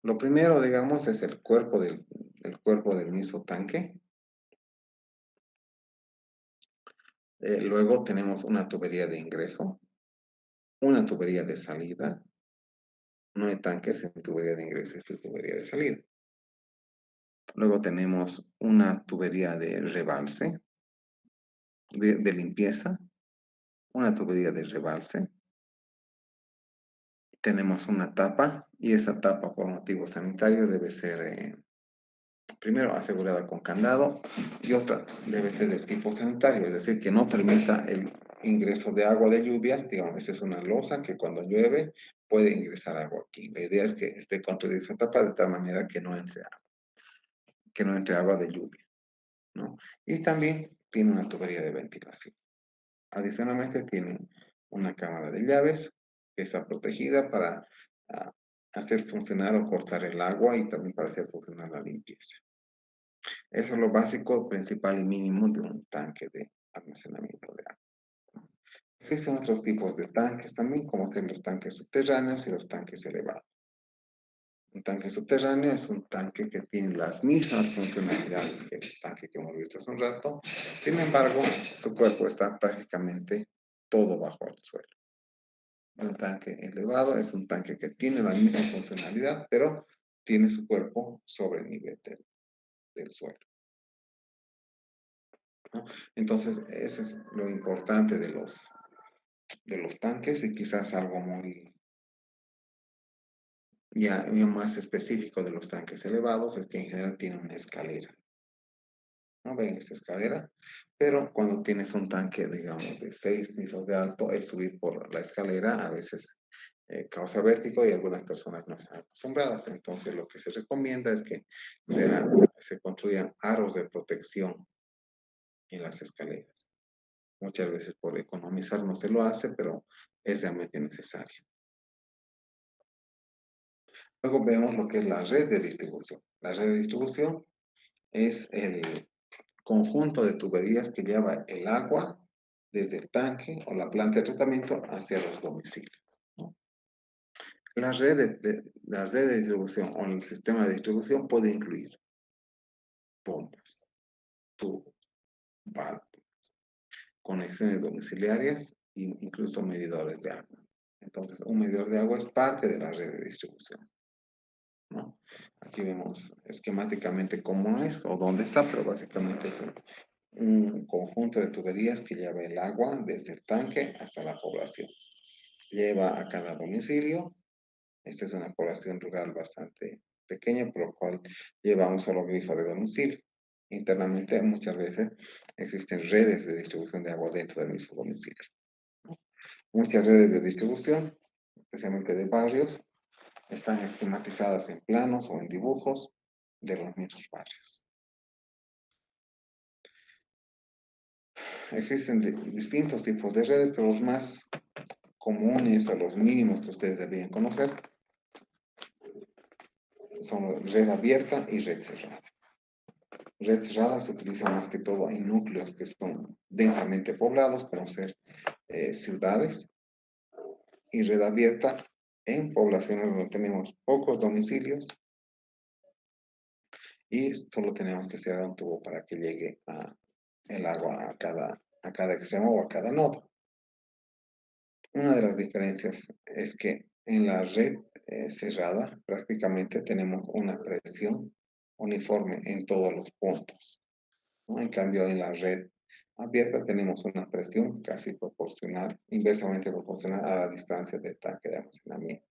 Lo primero, digamos, es el cuerpo del mismo tanque. Luego tenemos una tubería de ingreso, una tubería de salida. No hay tanques en tubería de ingreso, es tubería de salida. Luego tenemos una tubería de rebalse, de limpieza, una tubería de rebalse. Tenemos una tapa y esa tapa por motivos sanitarios debe ser primero asegurada con candado y otra debe ser del tipo sanitario, es decir, que no permita el ingreso de agua de lluvia. Digamos, esta es una losa que cuando llueve puede ingresar agua aquí. La idea es que esté construida esa tapa de tal manera que no entre agua de lluvia, ¿no? Y también tiene una tubería de ventilación. Adicionalmente tiene una cámara de llaves que está protegida para ah, hacer funcionar o cortar el agua y también para hacer funcionar la limpieza. Eso es lo básico, principal y mínimo de un tanque de almacenamiento de agua. Existen otros tipos de tanques también, como son los tanques subterráneos y los tanques elevados. Un tanque subterráneo es un tanque que tiene las mismas funcionalidades que el tanque que hemos visto hace un rato. Sin embargo, su cuerpo está prácticamente todo bajo el suelo. Un tanque elevado es un tanque que tiene la misma funcionalidad, pero tiene su cuerpo sobre el nivel del suelo, ¿no? Entonces, eso es lo importante de los tanques y quizás algo muy ya más específico de los tanques elevados es que en general tiene una escalera. ¿No ven esta escalera? Pero cuando tienes un tanque, digamos, de 6 pisos de alto, el subir por la escalera a veces causa vértigo y algunas personas no están acostumbradas. Entonces, lo que se recomienda es que se construyan aros de protección en las escaleras. Muchas veces por economizar no se lo hace, pero es realmente necesario. Luego vemos lo que es la red de distribución. La red de distribución es el conjunto de tuberías que lleva el agua desde el tanque o la planta de tratamiento hacia los domicilios, ¿no? La red de distribución o el sistema de distribución puede incluir pompas, tubos, válvulas, conexiones domiciliarias e incluso medidores de agua. Entonces, un medidor de agua es parte de la red de distribución, ¿no? Aquí vemos esquemáticamente cómo es o dónde está, pero básicamente es un conjunto de tuberías que lleva el agua desde el tanque hasta la población. Lleva a cada domicilio. Esta es una población rural bastante pequeña, por lo cual lleva un solo grifo de domicilio. Internamente, muchas veces existen redes de distribución de agua dentro del mismo domicilio. Muchas redes de distribución, especialmente de barrios, están esquematizadas en planos o en dibujos de los mismos barrios. Existen distintos tipos de redes, pero los más comunes o los mínimos que ustedes deberían conocer son red abierta y red cerrada. Red cerrada se utiliza más que todo en núcleos que son densamente poblados, como ser ciudades, y red abierta en poblaciones donde tenemos pocos domicilios y solo tenemos que cerrar un tubo para que llegue el agua a cada extremo o a cada nodo. Una de las diferencias es que en la red cerrada prácticamente tenemos una presión uniforme en todos los puntos, ¿no? En cambio, en la red abierta tenemos una presión casi proporcional, inversamente proporcional a la distancia del tanque de almacenamiento,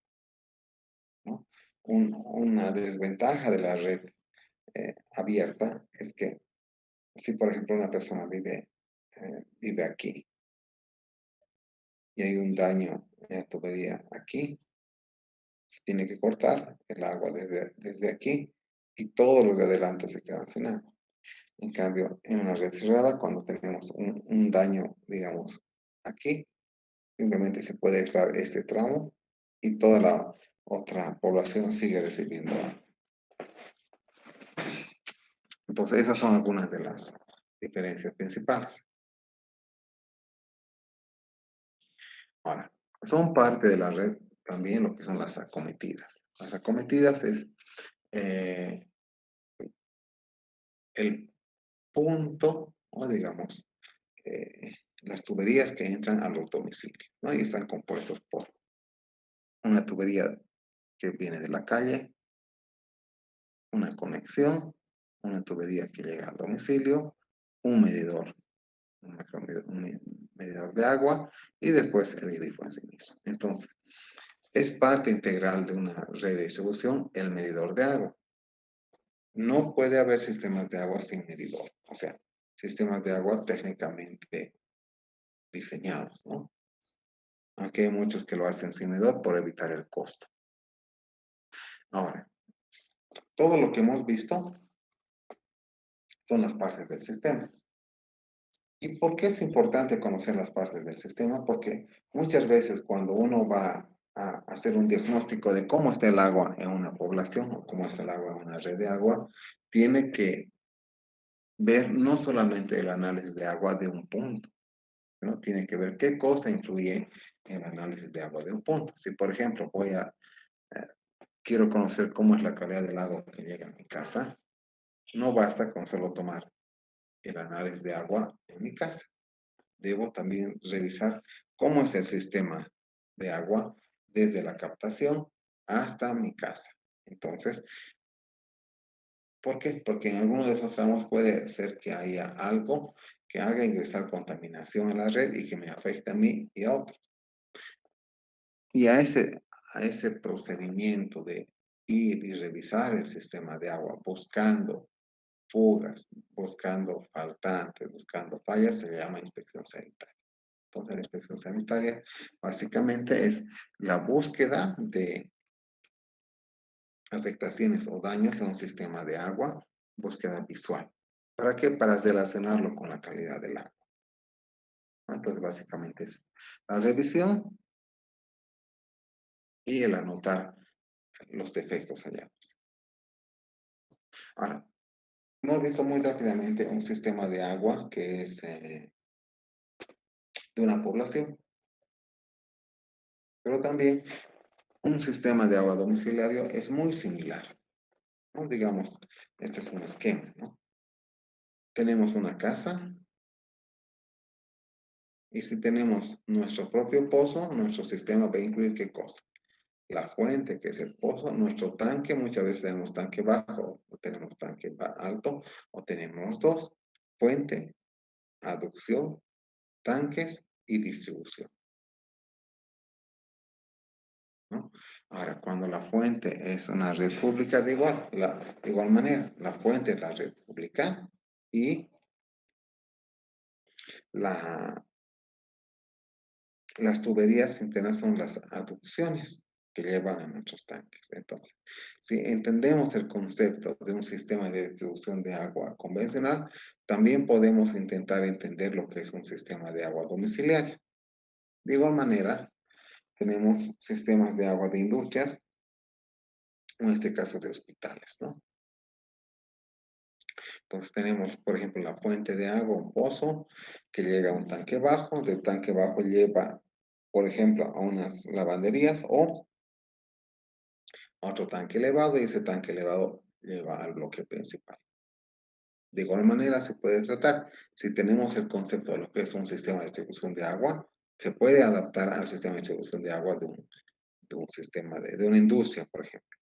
¿no? Una desventaja de la red abierta es que si, por ejemplo, una persona vive aquí y hay un daño en la tubería aquí, se tiene que cortar el agua desde aquí y todos los de adelante se quedan sin agua. En cambio, en una red cerrada, cuando tenemos un daño, digamos, aquí, simplemente se puede aislar este tramo y toda la otra población sigue recibiendo agua. Entonces, esas son algunas de las diferencias principales. Ahora, son parte de la red también lo que son las acometidas. Las acometidas es eh, el punto, o digamos, las tuberías que entran a los domicilios, ¿no? Y están compuestos por una tubería que viene de la calle, una conexión, una tubería que llega al domicilio, un medidor, un medidor de agua y después el grifo en sí mismo. Entonces, es parte integral de una red de distribución el medidor de agua. No puede haber sistemas de agua sin medidor, o sea, sistemas de agua técnicamente diseñados, ¿no? Aunque hay muchos que lo hacen sin medidor por evitar el costo. Ahora, todo lo que hemos visto son las partes del sistema. ¿Y por qué es importante conocer las partes del sistema? Porque muchas veces cuando uno va a hacer un diagnóstico de cómo está el agua en una población o cómo está el agua en una red de agua, tiene que ver no solamente el análisis de agua de un punto, ¿no? Tiene que ver qué cosa influye en el análisis de agua de un punto. Si, por ejemplo, eh, quiero conocer cómo es la calidad del agua que llega a mi casa, no basta con solo tomar el análisis de agua en mi casa. Debo también revisar cómo es el sistema de agua desde la captación hasta mi casa. Entonces, ¿por qué? Porque en alguno de esos tramos puede ser que haya algo que haga ingresar contaminación a la red y que me afecte a mí y a otros. Y a ese procedimiento de ir y revisar el sistema de agua buscando fugas, buscando faltantes, buscando fallas, se llama inspección sanitaria. Entonces, la inspección sanitaria básicamente es la búsqueda de afectaciones o daños a un sistema de agua, búsqueda visual. ¿Para qué? Para relacionarlo con la calidad del agua. Entonces, básicamente es la revisión y el anotar los defectos hallados. Ahora, hemos visto muy rápidamente un sistema de agua que es de una población, pero también un sistema de agua domiciliario es muy similar, ¿no? Digamos, este es un esquema, ¿no? Tenemos una casa y si tenemos nuestro propio pozo, nuestro sistema va a incluir ¿qué cosa? La fuente, que es el pozo, nuestro tanque, muchas veces tenemos tanque bajo, o tenemos tanque alto, o tenemos dos, fuente, aducción, tanques y distribución, ¿no? Ahora, cuando la fuente es una red pública, de igual manera, la fuente es la red pública y la, las tuberías internas son las aducciones que llevan a nuestros tanques. Entonces, si entendemos el concepto de un sistema de distribución de agua convencional, también podemos intentar entender lo que es un sistema de agua domiciliario. De igual manera, tenemos sistemas de agua de industrias, en este caso de hospitales, ¿no? Entonces tenemos, por ejemplo, la fuente de agua, un pozo que llega a un tanque bajo, del tanque bajo lleva, por ejemplo, a unas lavanderías o a otro tanque elevado y ese tanque elevado lleva al bloque principal. De igual manera se puede tratar, si tenemos el concepto de lo que es un sistema de distribución de agua, se puede adaptar al sistema de distribución de agua de un sistema de una industria, por ejemplo.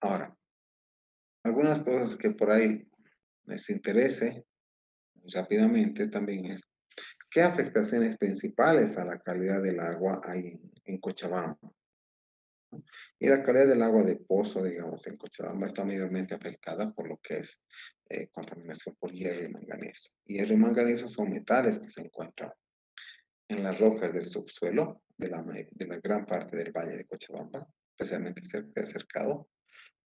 Ahora, algunas cosas que por ahí les interese rápidamente también es qué afectaciones principales a la calidad del agua hay en Cochabamba. Y la calidad del agua de pozo, digamos, en Cochabamba está mayormente afectada por lo que es contaminación por hierro y manganeso. Hierro y manganeso son metales que se encuentran en las rocas del subsuelo de la gran parte del valle de Cochabamba, especialmente cerca de Cercado,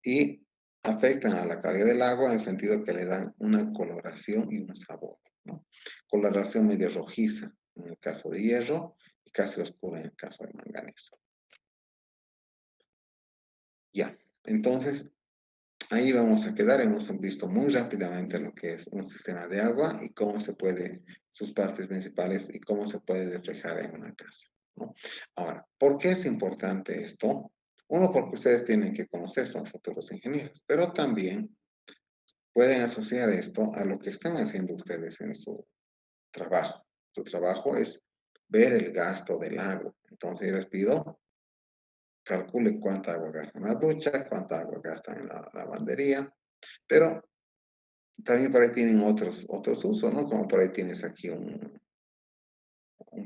y afectan a la calidad del agua en el sentido que le dan una coloración y un sabor, ¿no? Coloración medio rojiza en el caso de hierro y casi oscura en el caso de manganeso. Ya, entonces Ahí vamos a quedar. Hemos visto muy rápidamente lo que es un sistema de agua y cómo se puede, sus partes principales y cómo se puede reflejar en una casa, ¿no? Ahora, ¿por qué es importante esto? Uno, porque ustedes tienen que conocer, son futuros ingenieros, pero también pueden asociar esto a lo que están haciendo ustedes en su trabajo. Su trabajo es ver el gasto del agua. Entonces, yo les pido, calcule cuánta agua gasta en la ducha, cuánta agua gasta en la lavandería, pero también por ahí tienen otros usos, ¿no? Como por ahí tienes aquí un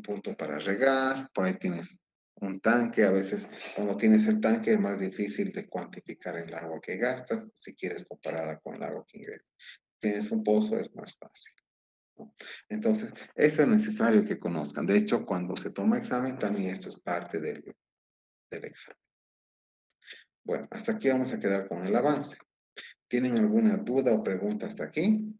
punto para regar, por ahí tienes un tanque. A veces cuando tienes el tanque es más difícil de cuantificar el agua que gastas si quieres compararla con el agua que ingresas. Tienes un pozo, es más fácil, ¿no? Entonces, eso es necesario que conozcan. De hecho, cuando se toma examen, también esto es parte del examen. Bueno, hasta aquí vamos a quedar con el avance. ¿Tienen alguna duda o pregunta hasta aquí?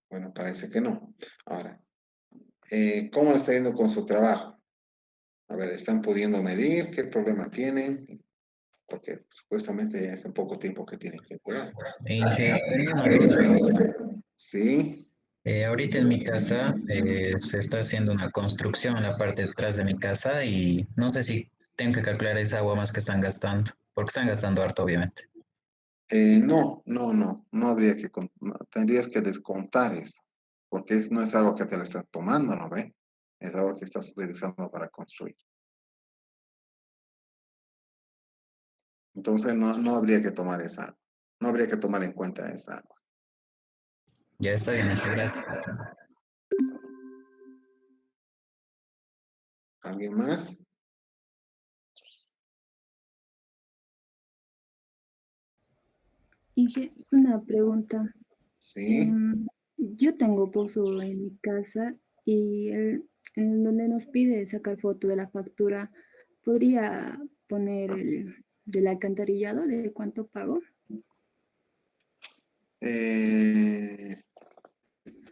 Bueno, parece que no. Ahora, ¿cómo le está yendo con su trabajo? A ver, ¿están pudiendo medir? ¿Qué problema tienen? Porque supuestamente ya es en poco tiempo que tienen que entregar. Inge, tenía una duda. Sí, Ahorita en mi casa se está haciendo una construcción en la parte de atrás de mi casa y no sé si tengo que calcular esa agua más que están gastando, porque están gastando harto, obviamente. no habría que, no, tendrías que descontar eso, porque no es algo que te lo estás tomando, ¿no ve? Es algo que estás utilizando para construir. Entonces no habría que tomar esa, no habría que tomar en cuenta esa agua. Ya está bien, Inge, gracias. ¿Alguien más? Inge, una pregunta. Sí. Yo tengo pozo en mi casa y en donde nos pide sacar foto de la factura, ¿podría poner el del alcantarillado de cuánto pago? Eh,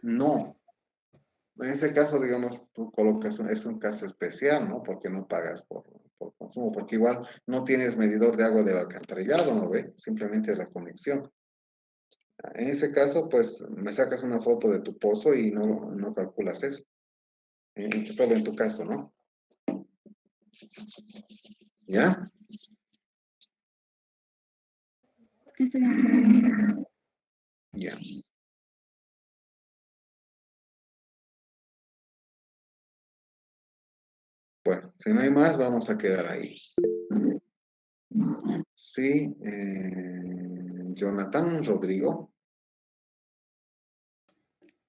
no, en ese caso, digamos, tú colocas, es un caso especial, ¿no? Porque no pagas por consumo, porque igual no tienes medidor de agua del alcantarillado, ¿no ve? Simplemente la conexión. En ese caso, pues me sacas una foto de tu pozo y no calculas eso. Solo en tu caso, ¿no? ¿Ya? Está bien, ingeniero. Ya. Bueno, si no hay más, vamos a quedar ahí. Sí, Jonathan Rodrigo.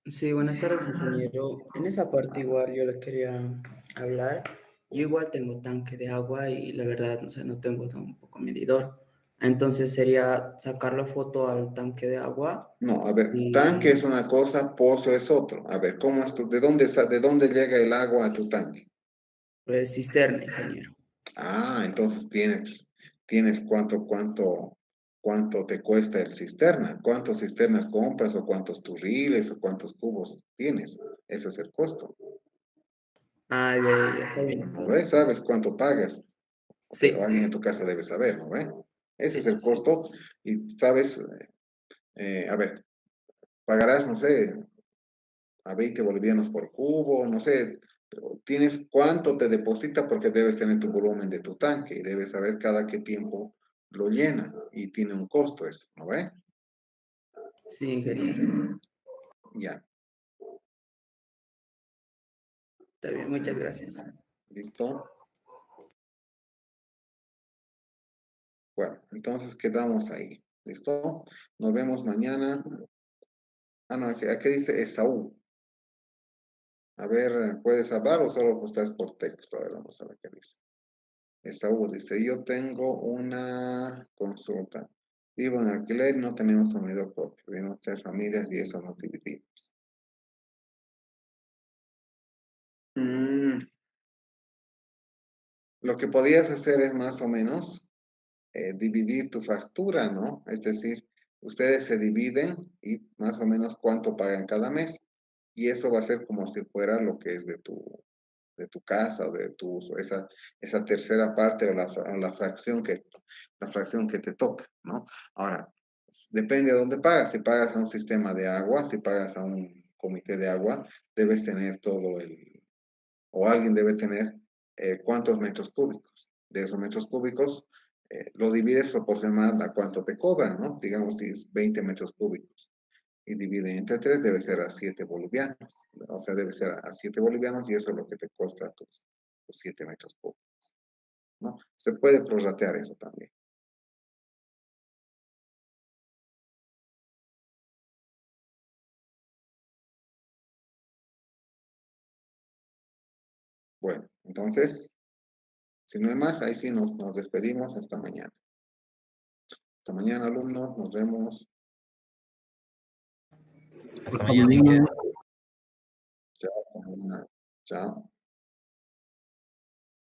Sí, buenas tardes, ingeniero. En esa parte igual yo le quería hablar. Yo igual tengo tanque de agua y la verdad, o sea, no tengo tampoco medidor. Entonces sería sacar la foto al tanque de agua No, a ver, tanque es y una cosa, pozo es otro. A ver, ¿cómo es tu, de dónde está, de dónde llega el agua a tu tanque? pues, cisterna, ingeniero. Ah, entonces tienes cuánto te cuesta el cisterna, cuántas cisternas compras o cuántos turriles o cuántos cubos tienes. Ese es el costo. Ah, ya está bien, ¿No ves? entonces. ¿Sabes cuánto pagas? O Sí, alguien en tu casa debe saber, ¿no ves? Ese sí, es el sí, sí. costo y sabes, a ver, pagarás, no sé, a 20 bolivianos por cubo, no sé, pero tienes cuánto te deposita porque debes tener tu volumen de tu tanque y debes saber cada qué tiempo lo llena y tiene un costo eso, ¿no ve? Sí, ingeniero. Ya, Está bien, muchas gracias. ¿listo? Bueno, entonces quedamos ahí, ¿listo? Nos vemos mañana. Ah, no, aquí dice Esaú. A ver, ¿puedes hablar o solo estás por texto? A ver, vamos a ver qué dice. Esaú dice, yo tengo una consulta. Vivo en alquiler y no tenemos unido propio. Vivimos 3 familias y eso nos dividimos. Mm, lo que podías hacer es más o menos dividir tu factura, ¿no? Es decir, Ustedes se dividen y más o menos cuánto pagan cada mes. Y eso va a ser como si fuera lo que es de tu casa o de tu uso, esa tercera parte o la fracción que te toca, ¿no? Ahora, depende de dónde pagas. Si pagas a un sistema de agua, si pagas a un comité de agua, debes tener o alguien debe tener cuántos metros cúbicos. De esos metros cúbicos, lo divides proporcional a cuánto te cobran, ¿no? Digamos, si es 20 metros cúbicos y divide entre 3, debe ser a 7 bolivianos. O sea, debe ser a 7 bolivianos y eso es lo que te cuesta tus 7 metros cúbicos, ¿no? Se puede prorratear eso también. Bueno, entonces, si no hay más, ahí sí nos despedimos hasta mañana. Hasta mañana, alumnos, nos vemos. Hasta mañana, Inge. Chao, hasta mañana. Chao.